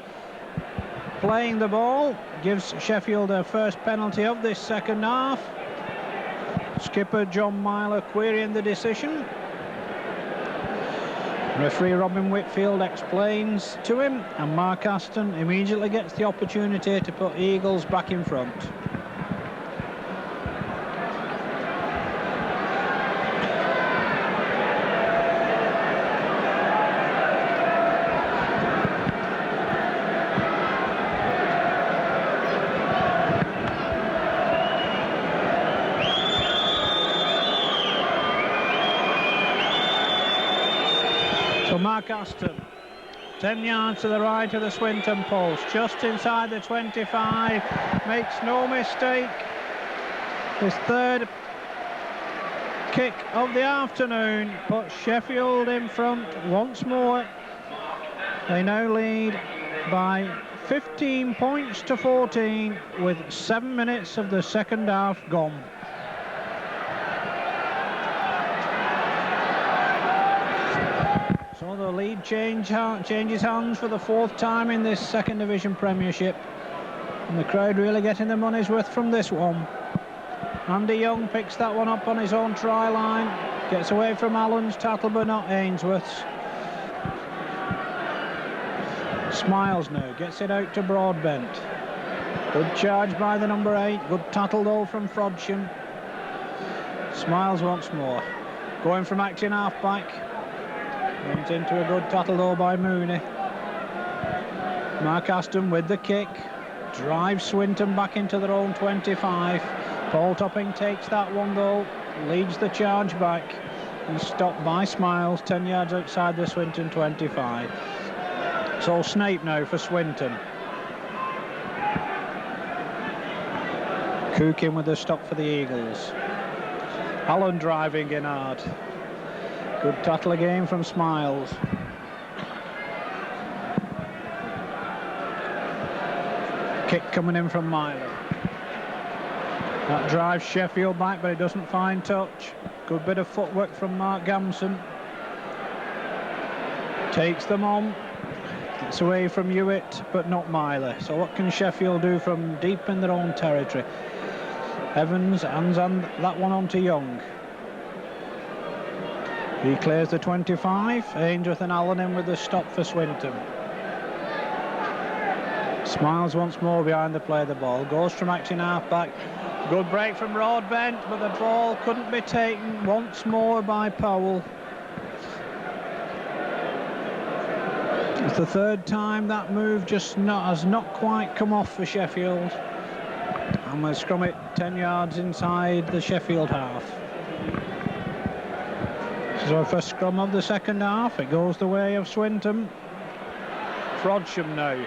playing the ball. Gives Sheffield their first penalty of this second half. Skipper John Myler querying the decision. Referee Robin Whitfield explains to him, and Mark Aston immediately gets the opportunity to put Eagles back in front. So Mark Aston, 10 yards to the right of the Swinton post, just inside the 25, makes no mistake. His third kick of the afternoon puts Sheffield in front once more. They now lead by 15 points to 14 with 7 minutes of the second half gone. So the lead changes hands for the 4th time in this Second Division Premiership. And the crowd really getting their money's worth from this one. Andy Young picks that one up on his own try line. Gets away from Allen's tattle, but not Ainsworth's. Smiles now, gets it out to Broadbent. Good charge by the number 8. Good tattle though from Frodsham. Smiles once more. Going from acting half-back. Went into a good tattle though by Mooney. Mark Aston with the kick. Drives Swinton back into their own 25. Paul Topping takes that one though. Leads the charge back. And stopped by Smiles 10 yards outside the Swinton 25. So Snape now for Swinton. Cook in with the stop for the Eagles. Allen driving in hard. Good tattle again from Smiles. Kick coming in from Myler. That drives Sheffield back, but it doesn't find touch. Good bit of footwork from Mark Gamson. Takes them on. Gets away from Hewitt, but not Myler. So what can Sheffield do from deep in their own territory? Evans hands on that one on to Young. He clears the 25. Ainsworth and Allen in with the stop for Swinton. Smiles once more behind the play of the ball. Goes from acting half-back. Good break from Broadbent, but the ball couldn't be taken once more by Powell. It's the 3rd time that move has not quite come off for Sheffield. And we'll scrum it 10 yards inside the Sheffield half. So first scrum of the second half, it goes the way of Swinton. Frodsham now.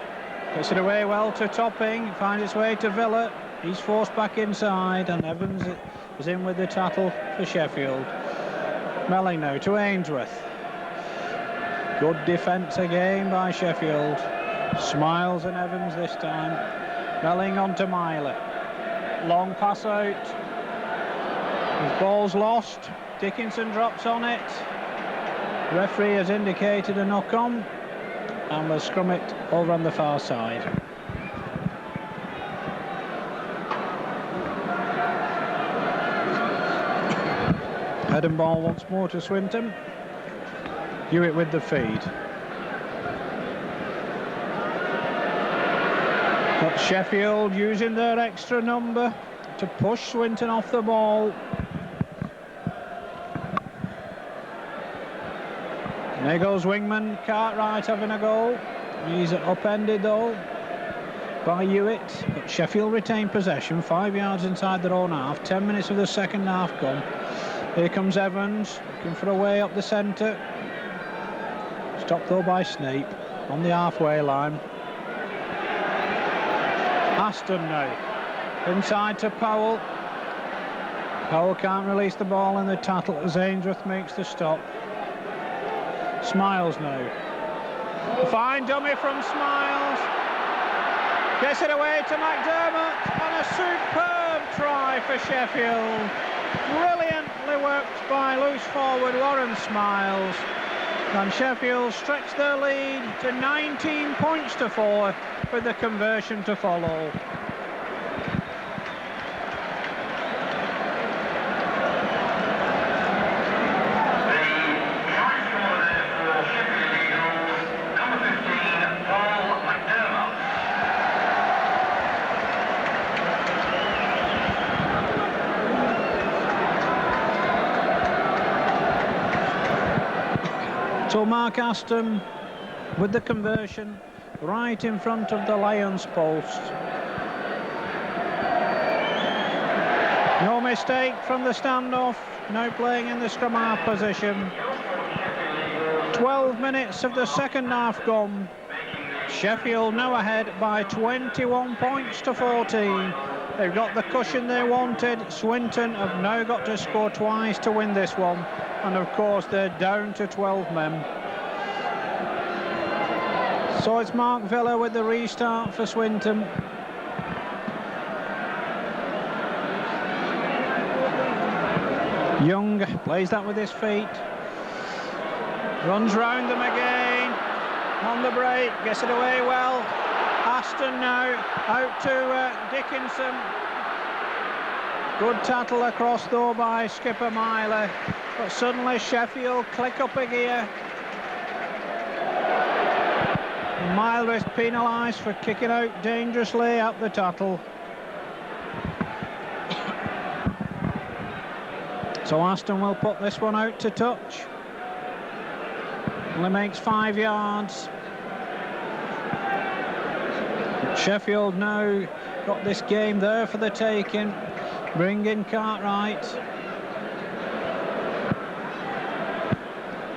Gets it away well to Topping, finds its way to Villa. He's forced back inside, and Evans is in with the tattle for Sheffield. Melling now to Ainsworth. Good defence again by Sheffield. Smiles and Evans this time. Melling on to Myler. Long pass out. His ball's lost. Dickinson drops on it. Referee has indicated a knock-on, and we'll scrum it over on the far side. Head and ball once more to Swinton. Hewitt with the feed. But Sheffield using their extra number to push Swinton off the ball. And there goes wingman Cartwright having a goal. He's upended though by Hewitt. But Sheffield retain possession, 5 yards inside their own half. 10 minutes of the second half gone. Here comes Evans, looking for a way up the centre. Stopped though by Snape on the halfway line. Aston now. Inside to Powell. Powell can't release the ball in the tattle as Ainsworth makes the stop. Smiles now. A fine dummy from Smiles. Gets it away to McDermott, and a superb try for Sheffield. Brilliantly worked by loose forward Warren Smiles. And Sheffield stretch their lead to 19 points to 4 with the conversion to follow. So Mark Aston with the conversion right in front of the Lions post. No mistake from the standoff, now playing in the scrum half position. 12 minutes of the second half gone. Sheffield now ahead by 21 points to 14. They've got the cushion they wanted. Swinton have now got to score twice to win this one. And of course they're down to 12 men. So it's Mark Villa with the restart for Swinton. Young plays that with his feet. Runs round them again. On the break, gets it away well. Aston now out to Dickinson. Good tattle across though by skipper Myler. But suddenly Sheffield click up a gear. Myler is penalised for kicking out dangerously up the tattle. So Aston will put this one out to touch. Only makes 5 yards. Sheffield now got this game there for the taking. Bring in Cartwright.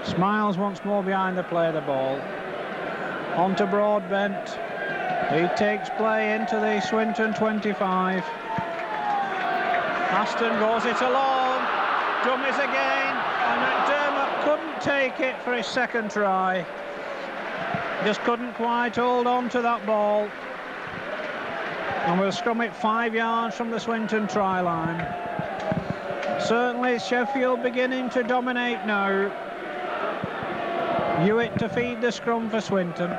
Smiles once more behind the play of the ball. On to Broadbent. He takes play into the Swinton 25. Aston goes it along. Dummies again. And McDermott couldn't take it for his second try. Just couldn't quite hold on to that ball. And we'll scrum it 5 yards from the Swinton try line. Certainly Sheffield beginning to dominate now. Hewitt to feed the scrum for Swinton.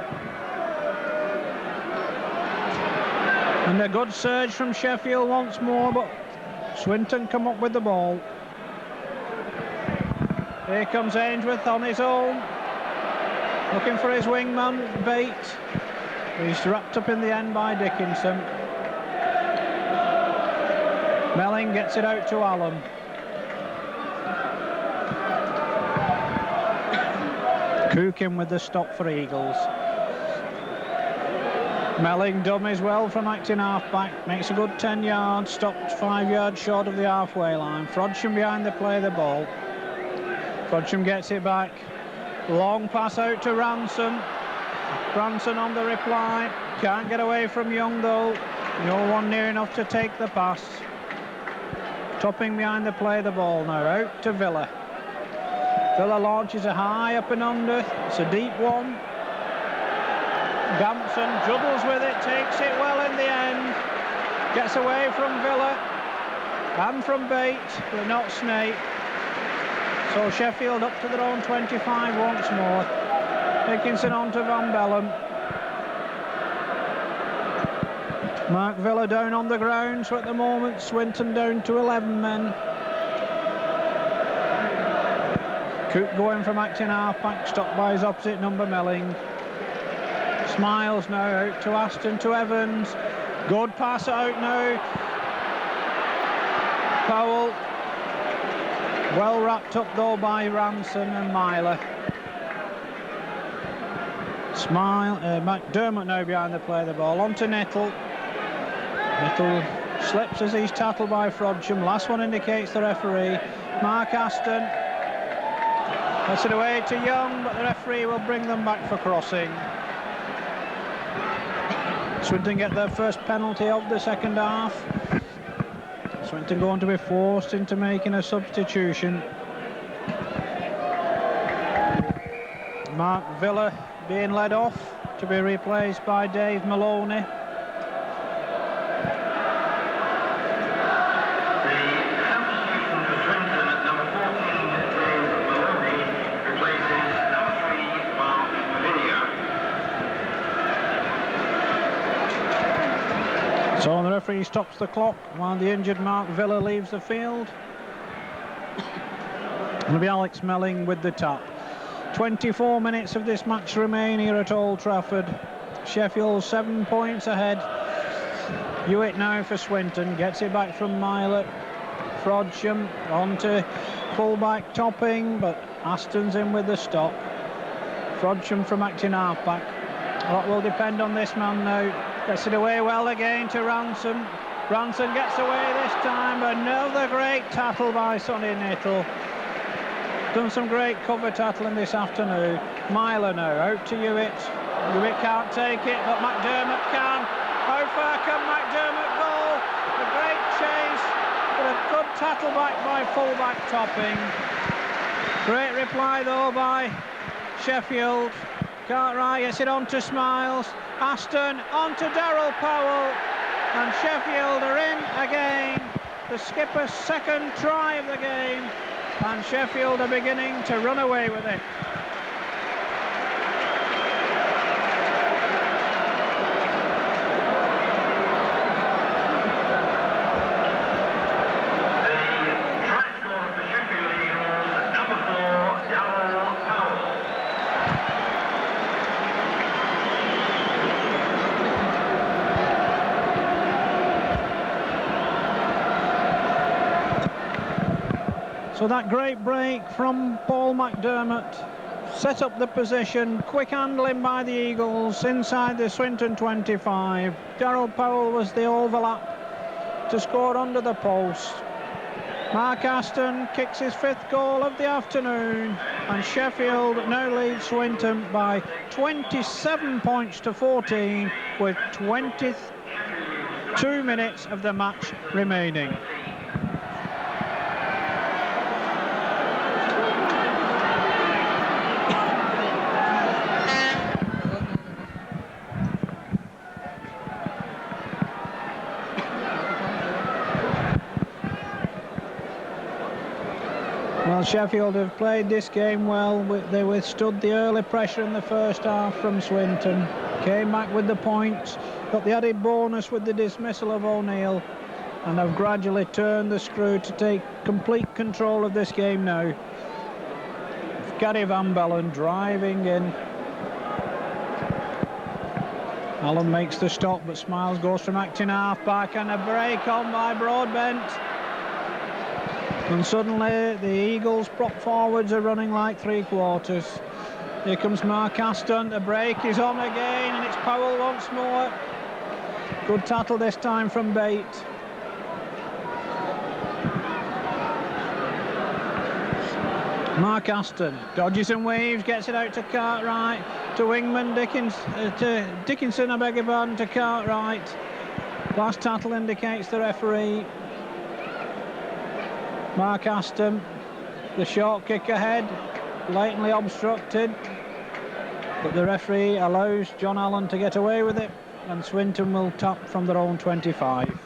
And a good surge from Sheffield once more, but Swinton come up with the ball. Here comes Ainsworth on his own. Looking for his wingman, Bate. He's wrapped up in the end by Dickinson. Melling gets it out to Allen. Cookin with the stop for Eagles. Melling dummies well from acting half-back. Makes a good 10 yards. Stopped 5 yards short of the halfway line. Frodsham behind the play of the ball. Frodsham gets it back. Long pass out to Ransom. Branson on the reply. Can't get away from Young though. No one near enough to take the pass. Topping behind the play of the ball now. Out to Villa. Villa launches a high up and under. It's a deep one. Gampson juggles with it, takes it well in the end. Gets away from Villa and from Bate, but not Snape. So Sheffield up to their own 25 once more. Dickinson on to Van Bellum. Mark Villa down on the ground, so at the moment Swinton down to 11 men. Cook going from acting half-back, stopped by his opposite number Melling. Smiles now out to Aston, to Evans. Good pass out now. Powell. Well wrapped up though by Ranson and Myler. McDermott now behind the play, the ball on to Nettle. Nettle slips as he's tackled by Frodsham. Last one indicates the referee. Mark Aston gets it away to Young, but the referee will bring them back for crossing. Swinton get their first penalty of the second half. Swinton going to be forced into making a substitution. Mark Villa being led off to be replaced by Dave Maloney. So the referee stops the clock while the injured Mark Villa leaves the field. It'll be Alex Melling with the tap. 24 minutes of this match remain here at Old Trafford. Sheffield 7 points ahead. Hewitt now for Swinton, gets it back from Myler. Frodsham on to full-back Topping, but Aston's in with the stop. Frodsham from acting half-back. A lot will depend on this man now. Gets it away well again to Ranson. Ranson gets away this time. Another great tackle by Sonny Nettle. Done some great cover tackling this afternoon. Myler now out to Hewitt. Hewitt can't take it, but McDermott can. How far can McDermott go? A great chase, but a good tackle back by full-back Topping. Great reply though by Sheffield. Cartwright gets it on to Smiles. Aston on to Darryl Powell. And Sheffield are in again. The skipper's second try of the game. And Sheffield are beginning to run away with it. So that great break from Paul McDermott set up the position. Quick handling by the Eagles inside the Swinton 25. Darryl Powell was the overlap to score under the post. Mark Aston kicks his 5th goal of the afternoon, and Sheffield now leads Swinton by 27 points to 14 with 22 minutes of the match remaining. Well, Sheffield have played this game well. They withstood the early pressure in the first half from Swinton. Came back with the points, got the added bonus with the dismissal of O'Neill, and have gradually turned the screw to take complete control of this game now. Gary Van Bellen driving in. Allen makes the stop, but Smiles goes from acting half-back, and a break on by Broadbent. And suddenly the Eagles prop forwards are running like three-quarters. Here comes Mark Aston, the break is on again, and it's Powell once more. Good tackle this time from Bate. Mark Aston dodges and waves, gets it out to Cartwright, to Wingman, Dickinson, I beg your pardon, to Cartwright. Last tackle indicates the referee. Mark Aston, the short kick ahead, blatantly obstructed, but the referee allows John Allen to get away with it, and Swinton will tap from their own 25.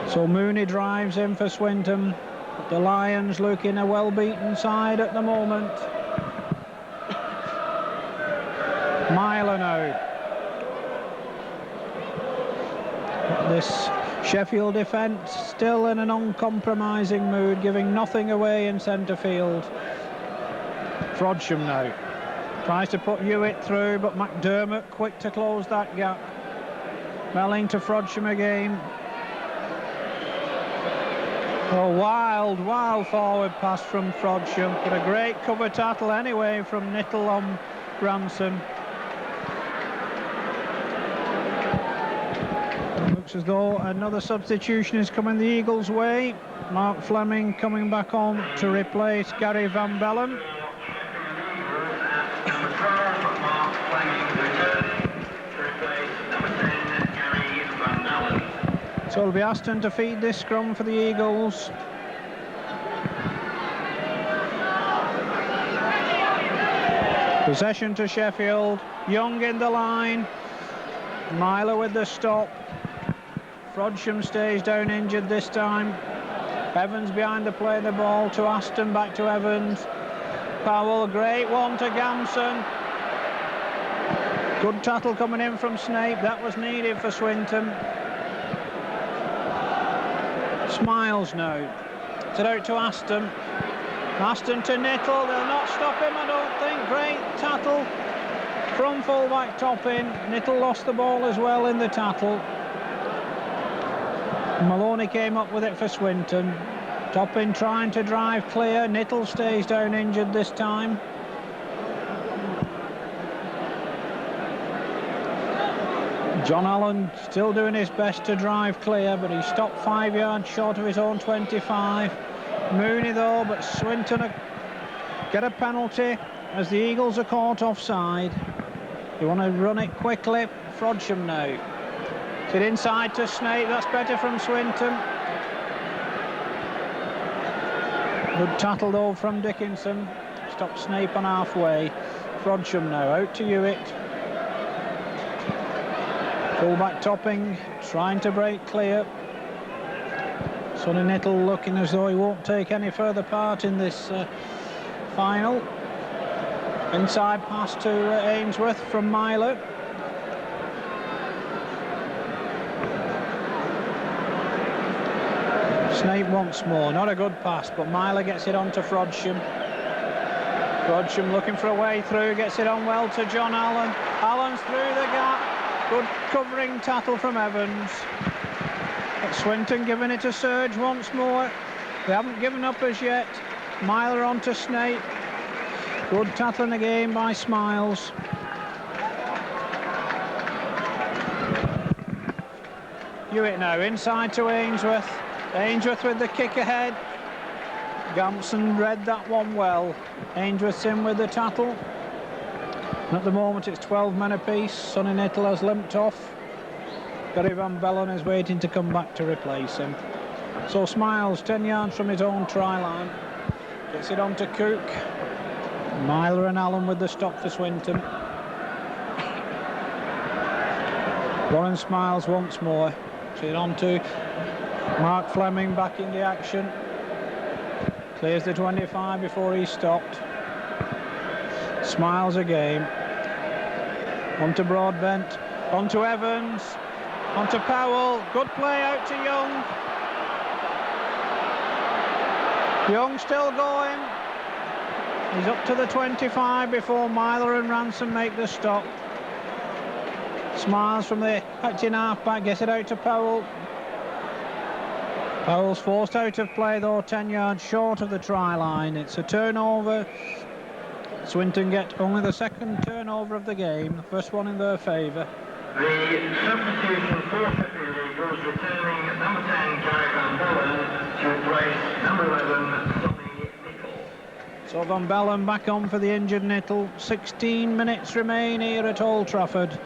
So Mooney drives in for Swinton, but the Lions looking a well-beaten side at the moment. Myler now. This Sheffield defence still in an uncompromising mood, giving nothing away in centre field. Frodsham now tries to put Hewitt through, but McDermott quick to close that gap. Melling to Frodsham again. A wild forward pass from Frodsham, but a great cover tackle anyway from Nittle on Granson. Looks as though another substitution is coming the Eagles' way. Mark Fleming coming back on to replace Gary Van Bellen. So it'll be Aston to feed this scrum for the Eagles. Possession to Sheffield. Young in the line. Myler with the stop. Frodsham stays down injured this time. Evans behind the play, the ball to Aston, back to Evans. Powell, great one to Gamson. Good tackle coming in from Snape, that was needed for Swinton. Smiles now. It's out to Aston. Aston to Nittle, they'll not stop him, I don't think. Great tackle from full-back Toppin. Nittle lost the ball as well in the tackle. Maloney came up with it for Swinton. Toppin trying to drive clear. Nittle stays down injured this time. John Allen still doing his best to drive clear, but he stopped 5 yards short of his own 25. Mooney though, but Swinton get a penalty as the Eagles are caught offside. You want to run it quickly. Frodsham now. Get inside to Snape, that's better from Swinton. Good tackle though from Dickinson. Stopped Snape on halfway. Frodsham now, out to Hewitt. Fullback Topping, trying to break clear. Sonny Nittle looking as though he won't take any further part in this final. Inside pass to Ainsworth from Myler. Snape once more, not a good pass, but Myler gets it on to Frodsham. Frodsham looking for a way through, gets it on well to John Allen. Allen's through the gap. Good covering tackle from Evans. But Swinton giving it to Surge once more. They haven't given up as yet. Myler on to Snape. Good tackling again by Smiles. Hewitt now inside to Ainsworth. Ainsworth with the kick ahead. Gamson read that one well. Ainsworth's in with the tackle. And at the moment it's 12 men apiece. Sonny Nittle has limped off. Gary Van Bellen is waiting to come back to replace him. So Smiles 10 yards from his own try line. Gets it on to Cook. Myler and Allen with the stop for Swinton. Warren Smiles once more. Gets it on to Mark Fleming back in the action. Clears the 25 before he's stopped. Smiles again. On to Broadbent. On to Evans. On to Powell. Good play out to Young. Young still going. He's up to the 25 before Myler and Ransom make the stop. Smiles from the acting half-back. Gets it out to Powell. Powell's forced out of play though, 10 yards short of the try line. It's a turnover. Swinton get only the second turnover of the game, the first one in their favour. The substitution for Sheffield Eagles returning number 10 Gary Van Bellen to replace number 11 Sonny Nittle. So Van Bellen back on for the injured Nittle. 16 minutes remain here at Old Trafford.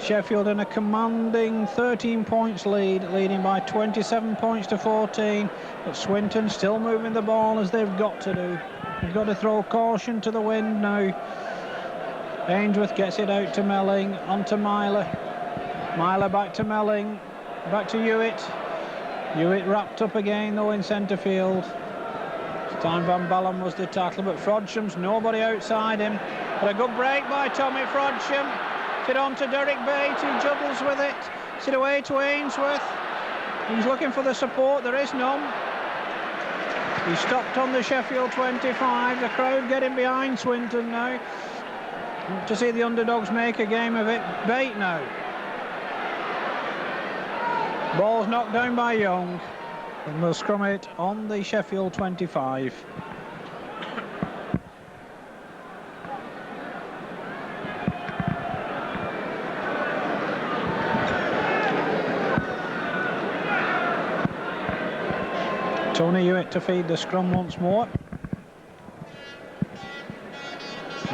Sheffield in a commanding 13 points lead, leading by 27 points to 14. But Swinton still moving the ball as they've got to do. They've got to throw caution to the wind now. Ainsworth gets it out to Melling, on to Myler. Myler back to Melling, back to Hewitt. Hewitt wrapped up again though in centre field. This time Van Bellen was the tackle, but Frodsham's nobody outside him. But a good break by Tommy Frodsham. Sit on to Derek Bate, who juggles with it. Sit away to Ainsworth. He's looking for the support, there is none. He stopped on the Sheffield 25. The crowd getting behind Swinton now. To see the underdogs make a game of it. Bate now. Ball's knocked down by Young. And we'll scrum it on the Sheffield 25. Tony Hewitt to feed the scrum once more.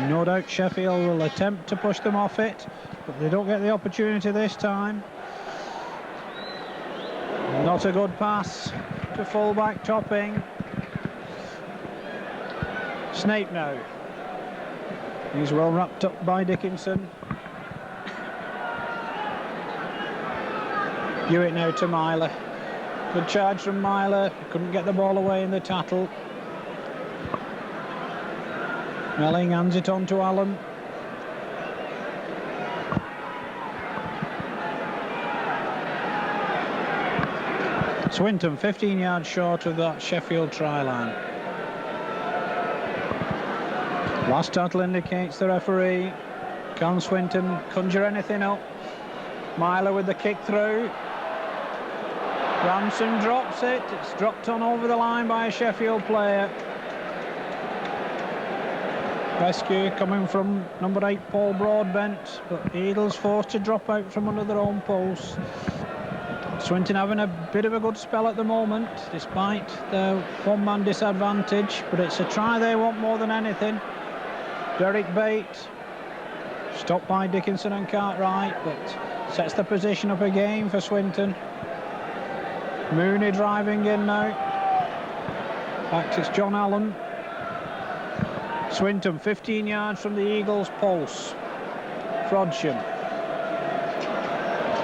No doubt Sheffield will attempt to push them off it, but they don't get the opportunity this time. Not a good pass to full-back Topping. Snape now. He's well wrapped up by Dickinson. Hewitt now to Myler. Good charge from Myler. Couldn't get the ball away in the tattle. Melling hands it on to Allen. Swinton 15 yards short of that Sheffield try line. Last tattle indicates the referee. Can Swinton conjure anything up? Myler with the kick through. Ransom drops it. It's dropped on over the line by a Sheffield player. Rescue coming from number 8 Paul Broadbent, but Eagles forced to drop out from under their own post. Swinton having a bit of a good spell at the moment despite the one-man disadvantage, but it's a try they want more than anything. Derek Bate stopped by Dickinson and Cartwright, but sets the position up again for Swinton. Mooney driving in now. Back it's John Allen. Swinton 15 yards from the Eagles' pulse. Frodsham.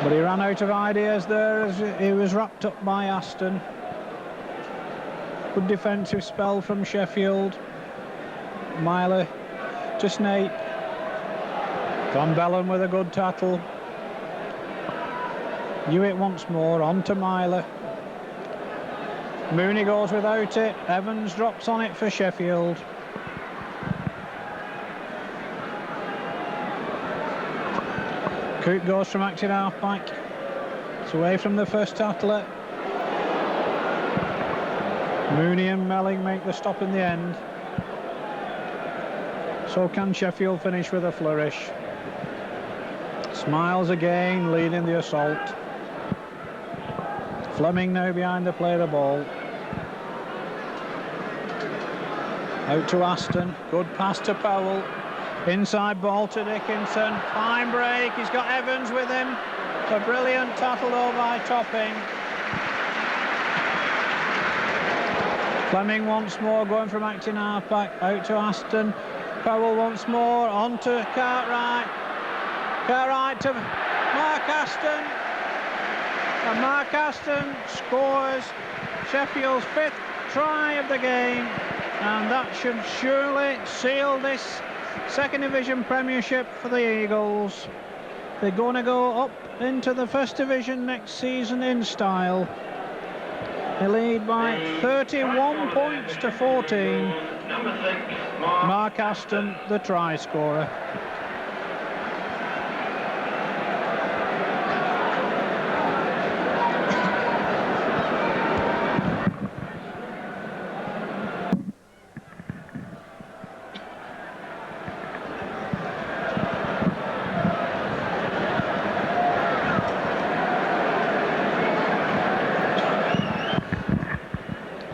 But he ran out of ideas there as he was wrapped up by Aston. Good defensive spell from Sheffield. Myler to Snape. Van Bellen with a good tattle. Hewitt once more, on to Myler. Mooney goes without it. Evans drops on it for Sheffield. Cook goes from acting half-back. It's away from the first tackler. Mooney and Melling make the stop in the end. So can Sheffield finish with a flourish. Smiles again, leading the assault. Fleming now behind the play of the ball. Out to Aston. Good pass to Powell. Inside ball to Dickinson. Fine break. He's got Evans with him. A brilliant tattle though by Topping. Fleming once more going from acting half-back. Out to Aston. Powell once more. On to Cartwright. Cartwright to Mark Aston. And Mark Aston scores Sheffield's 5th try of the game. And that should surely seal this Second Division Premiership for the Eagles. They're going to go up into the First Division next season in style. They lead by 31 points to 14. Mark Aston, the try scorer.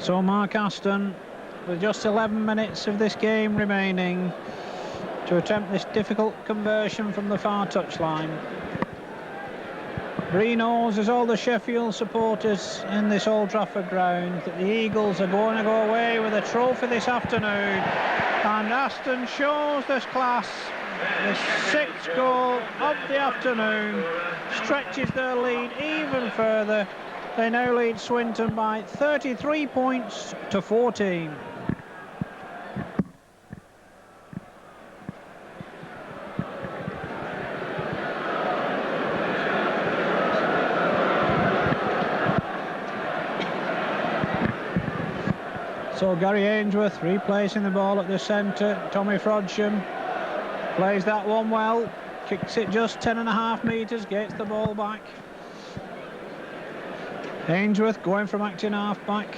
So Mark Aston, with just 11 minutes of this game remaining, to attempt this difficult conversion from the far touchline. Bree knows, as all the Sheffield supporters in this Old Trafford ground, that the Eagles are going to go away with a trophy this afternoon. And Aston shows this class. The 6th goal of the afternoon stretches their lead even further. They now lead Swinton by 33 points to 14. So Gary Ainsworth replacing the ball at the centre. Tommy Frodsham plays that one well, kicks it just 10.5 metres, gets the ball back. Ainsworth going from acting half-back.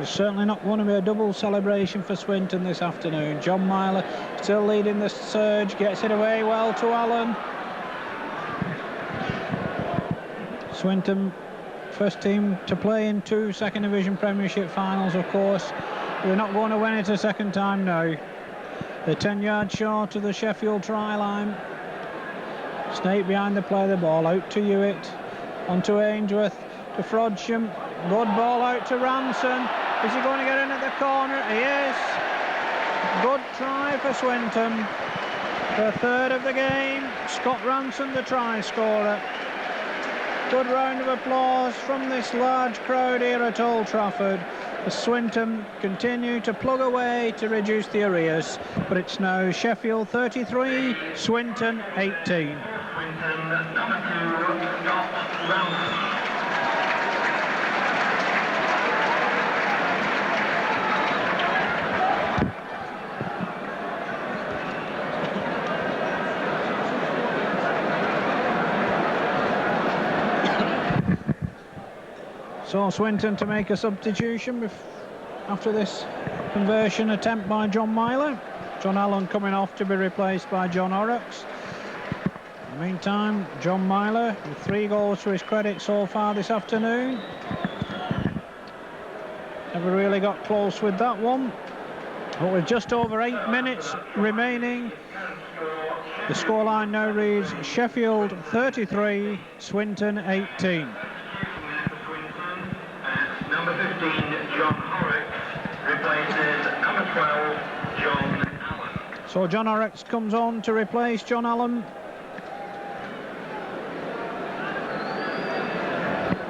It's certainly not going to be a double celebration for Swinton this afternoon. John Myler still leading the surge, gets it away well to Allen. Swinton, first team to play in 2 Second Division Premiership Finals, of course. We're not going to win it a second time now. They're 10 yards short of the Sheffield try line. Snape behind the play, the ball out to Hewitt, onto Ainsworth, to Frodsham. Good ball out to Ranson. Is he going to get in at the corner? He is. Good try for Swinton. The third of the game. Scott Ranson, the try scorer. Good round of applause from this large crowd here at Old Trafford as Swinton continue to plug away to reduce the arrears. But it's now Sheffield 33, Swinton 18. Swinton, number 2, Scott Ranson. So Swinton to make a substitution after this conversion attempt by John Myler. John Allen coming off to be replaced by John Horrocks. In the meantime, John Myler with 3 goals to his credit so far this afternoon. Never really got close with that one. But with just over 8 minutes remaining, the scoreline now reads Sheffield 33, Swinton 18. Number 15, John Horrocks, replaces number 12, John Allen. So John Horrocks comes on to replace John Allen.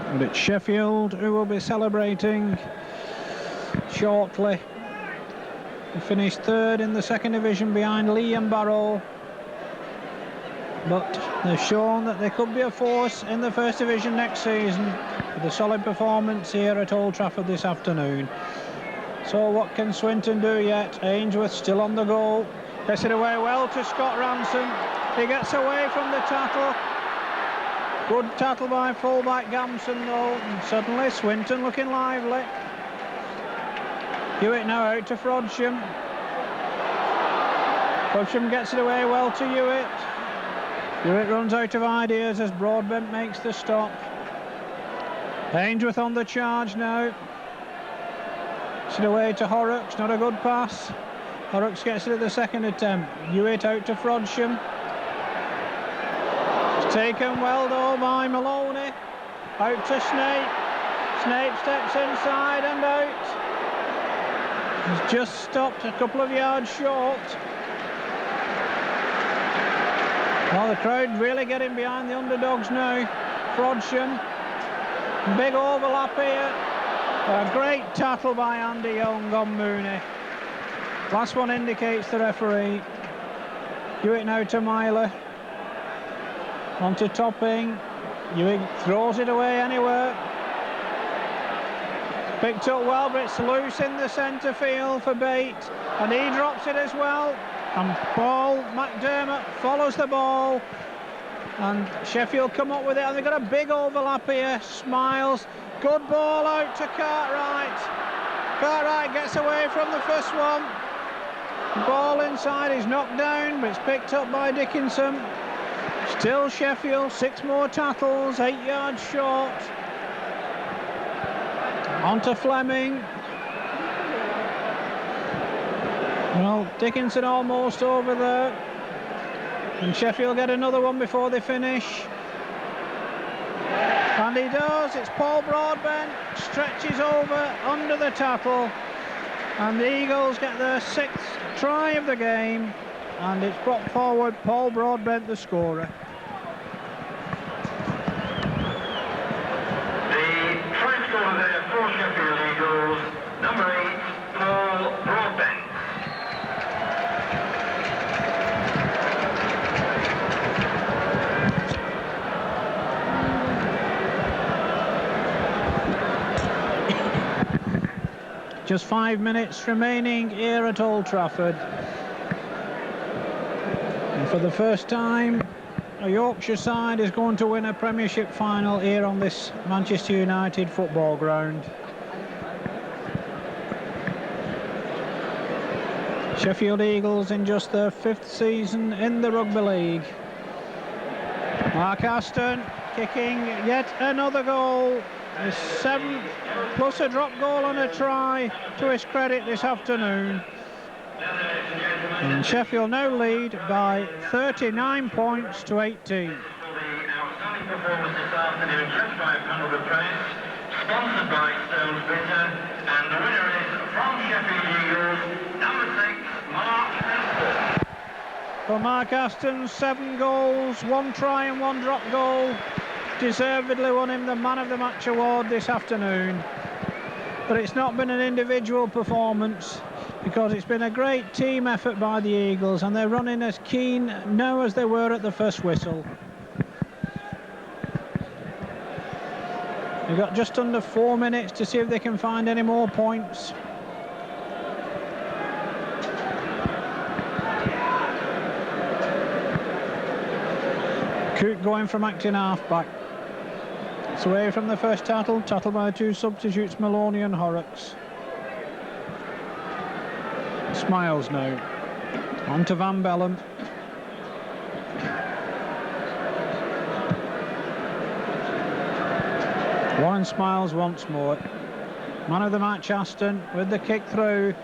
And it's Sheffield who will be celebrating shortly. They finished 3rd in the Second Division behind Lee and Barrow. But they've shown that they could be a force in the First Division next season with a solid performance here at Old Trafford this afternoon. So what can Swinton do yet? Ainsworth still on the goal. Gets it away well to Scott Ranson. He gets away from the tackle. Good tackle by fullback Gamson though. And suddenly Swinton looking lively. Hewitt now out to Frodsham. Frodsham gets it away well to Hewitt. Hewitt runs out of ideas as Broadbent makes the stop. Ainsworth on the charge now. Gets it away to Horrocks, not a good pass. Horrocks gets it at the second attempt. Hewitt out to Frodsham. It's taken well though by Maloney. Out to Snape. Snape steps inside and out. He's just stopped a couple of yards short. Well, the crowd really getting behind the underdogs now. Frodsham. Big overlap here. A great tackle by Andy Young on Mooney. Last one indicates the referee. Hewitt now to Myler. On to Topping. Hewitt throws it away anywhere. Picked up well, but it's loose in the centre field for Bate. And he drops it as well. And Paul McDermott follows the ball. And Sheffield come up with it, and they've got a big overlap here. Smiles. Good ball out to Cartwright. Cartwright gets away from the first one. Ball inside, he's knocked down, but it's picked up by Dickinson. Still Sheffield, 6 more tackles, 8 yards short. On to Fleming. Well, Dickinson almost over there. And Sheffield get another one before they finish. And he does. It's Paul Broadbent. Stretches over under the tackle. And the Eagles get their 6th try of the game. And it's brought forward Paul Broadbent, the scorer. The try scorer there for Sheffield Eagles, number 8, Paul Broadbent. Just 5 minutes remaining here at Old Trafford. And for the first time, a Yorkshire side is going to win a Premiership final here on this Manchester United football ground. Sheffield Eagles in just their 5th season in the Rugby League. Mark Aston kicking yet another goal. His 7th, plus a drop goal and a try to his credit this afternoon. And Sheffield now lead by 39 points to 18. The outstanding performance this afternoon, judged by a panel of the press, sponsored by Stones Bitter, and the winner is from Sheffield Eagles, number 6, Mark Aston. For Mark Aston, 7 goals, 1 try and 1 drop goal, deservedly won him the Man of the Match award this afternoon. But it's not been an individual performance, because it's been a great team effort by the Eagles, and they're running as keen now as they were at the first whistle. They've got just under 4 minutes to see if they can find any more points. Cook going from acting half-back. It's away from the first tackle by 2 substitutes, Maloney and Horrocks. Smiles now. On to Van Bellen. Warren Smiles once more. Man of the match, Aston, with the kick through.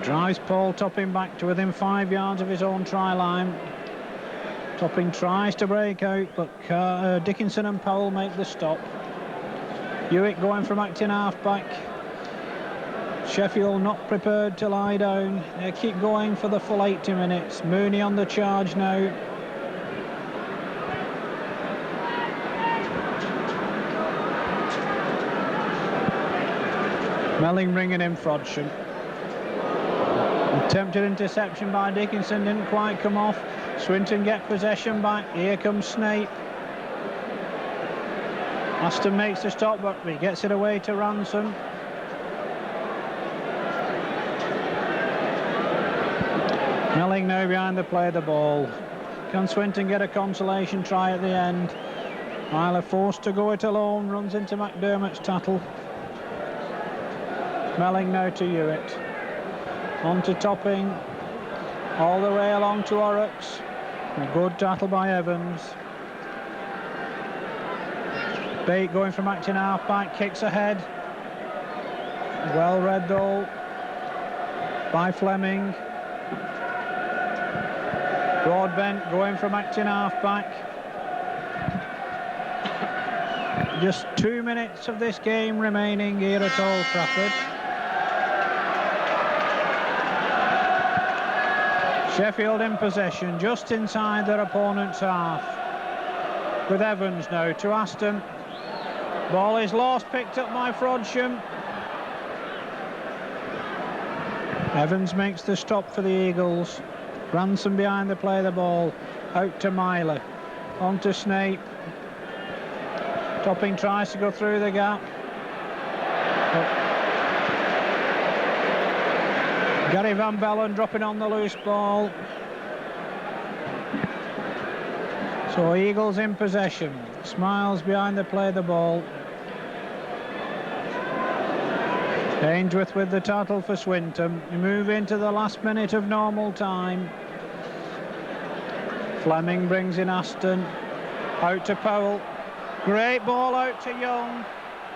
Drives Paul Topping back to within 5 yards of his own try line. Topping tries to break out, but Dickinson and Powell make the stop. Hewitt going from acting half-back. Sheffield not prepared to lie down. They keep going for the full 80 minutes. Mooney on the charge now. Melling bringing in Frodsham. Attempted interception by Dickinson, didn't quite come off. Swinton get possession back. Here comes Snape. Aston makes the stop, but he gets it away to Ransom. Melling now behind the play of the ball. Can Swinton get a consolation try at the end? Myler forced to go it alone, runs into McDermott's tattle. Melling now to Hewitt. On to Topping. All the way along to Horrocks. A good tattle by Evans. Bate going from acting half-back, kicks ahead. Well read though by Fleming. Broadbent going from acting half-back. Just 2 minutes of this game remaining here at Old Trafford. Sheffield in possession, just inside their opponent's half. With Evans now to Aston. Ball is lost, picked up by Frodsham. Evans makes the stop for the Eagles. Ransom behind the play of the ball. Out to Myler. On to Snape. Topping tries to go through the gap. Gary Van Bellen dropping on the loose ball. So Eagles in possession. Smiles behind the play of the ball. Ainsworth with the tattle for Swinton. We move into the last minute of normal time. Fleming brings in Aston. Out to Powell. Great ball out to Young.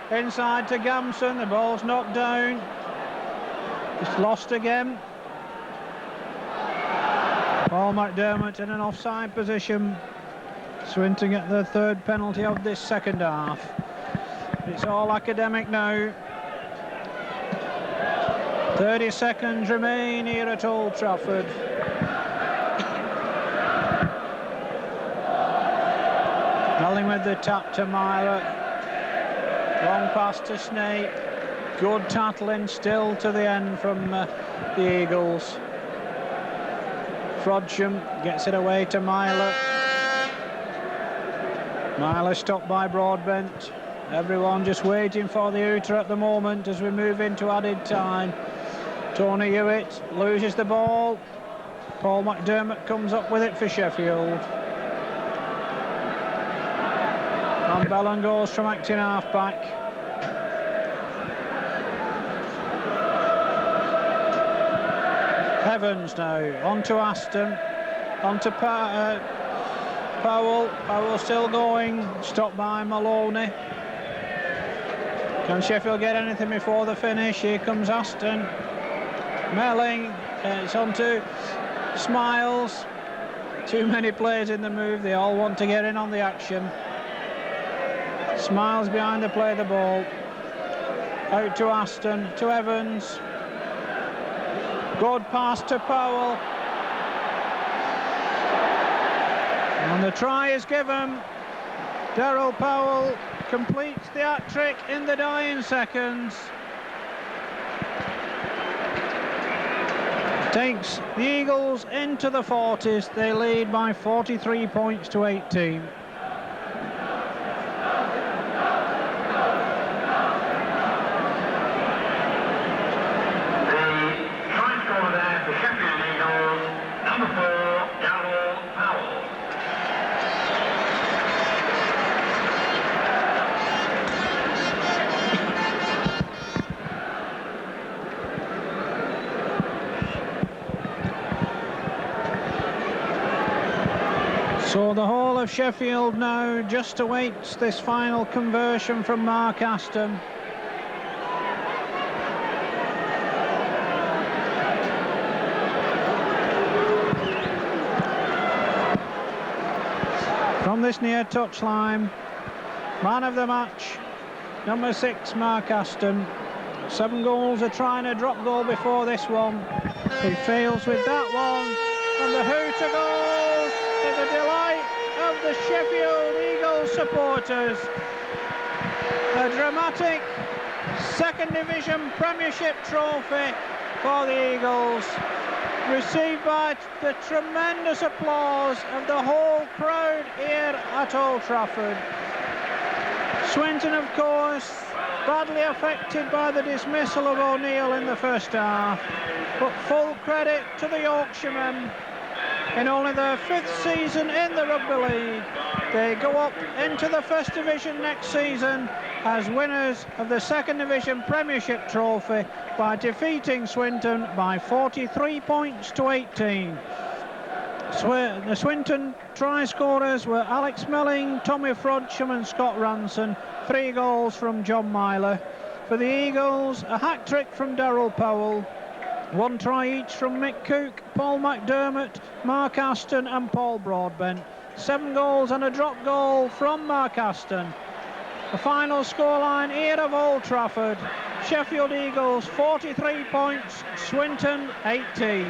Inside to Gamson. The ball's knocked down. It's lost again. Paul McDermott in an offside position. Swinton get the 3rd penalty of this second half. It's all academic now. 30 seconds remain here at Old Trafford. Melling with the tap to Myler. Long pass to Snape. Good tackling still to the end from the Eagles. Frodsham gets it away to Myler. Myler stopped by Broadbent. Everyone just waiting for the hooter at the moment as we move into added time. Tony Hewitt loses the ball. Paul McDermott comes up with it for Sheffield. And Bellon goes from acting half-back. Evans now, on to Aston, on to Powell. Powell still going, stopped by Maloney. Can Sheffield get anything before the finish? Here comes Aston. Melling, it's on to Smiles. Too many players in the move, they all want to get in on the action. Smiles behind the play the ball. Out to Aston, to Evans. Good pass to Powell. And the try is given. Daryl Powell completes the hat-trick in the dying seconds. Takes the Eagles into the 40s. They lead by 43 points to 18. So the whole of Sheffield now just awaits this final conversion from Mark Aston. From this near touchline, man of the match, number 6, Mark Aston. 7 goals, a try and a drop goal before this one. He fails with that one, and the hooter goes to the delight of the Sheffield Eagles supporters. A dramatic Second Division Premiership trophy for the Eagles, received by the tremendous applause of the whole crowd here at Old Trafford. Swinton, of course, badly affected by the dismissal of O'Neill in the first half, but full credit to the Yorkshiremen. In only their 5th season in the Rugby League, they go up into the First Division next season as winners of the Second Division Premiership trophy by defeating Swinton by 43 points to 18. The Swinton try scorers were Alex Melling, Tommy Frodsham and Scott Ranson. 3 goals from John Myler. For the Eagles, a hat-trick from Daryl Powell. 1 try each from Mick Cook, Paul McDermott, Mark Aston and Paul Broadbent. 7 goals and a drop goal from Mark Aston. The final scoreline here of Old Trafford: Sheffield Eagles 43 points, Swinton 18.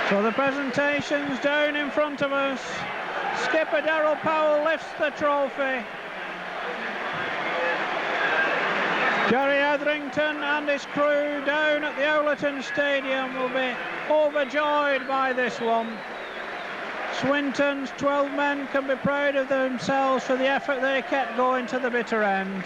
So the presentation's down in front of us. Skipper Daryl Powell lifts the trophy. Jerry Etherington and his crew down at the Owlerton Stadium will be overjoyed by this one. Swinton's 12 men can be proud of themselves for the effort they kept going to the bitter end.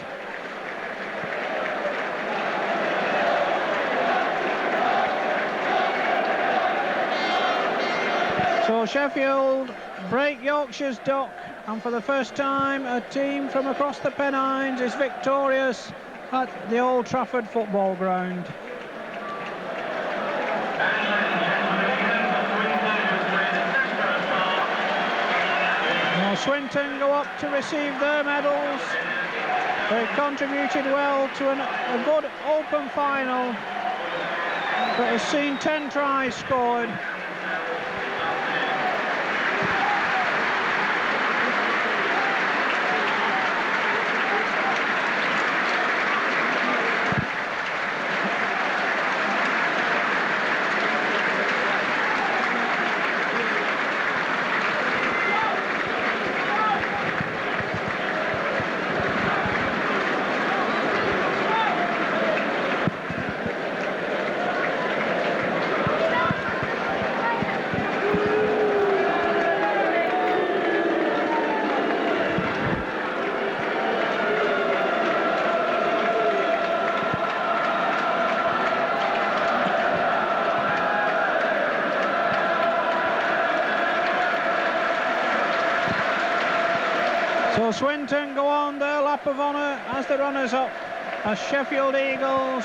So Sheffield break Yorkshire's duck, and for the first time a team from across the Pennines is victorious at the Old Trafford football ground. Now Swinton go up to receive their medals. They contributed well to a good open final that has seen 10 tries scored. So Swinton go on their lap of honour as the runners-up, as Sheffield Eagles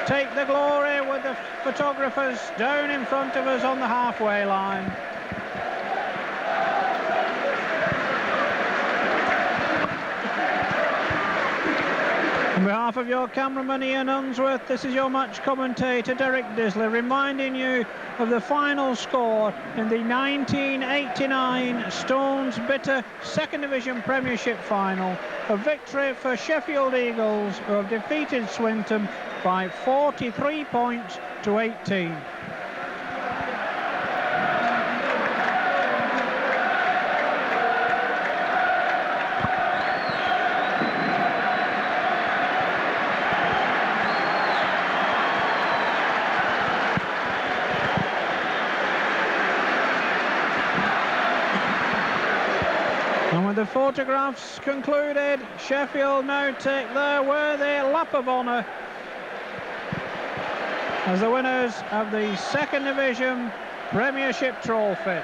take the glory with the photographers down in front of us on the halfway line. On behalf of your cameraman Ian Unsworth, this is your match commentator Derek Disley, reminding you of the final score in the 1989 Stones Bitter Second Division Premiership Final. A victory for Sheffield Eagles, who have defeated Swinton by 43 points to 18. And with the photographs concluded, Sheffield now take their worthy lap of honour as the winners of the Second Division Premiership Trophy.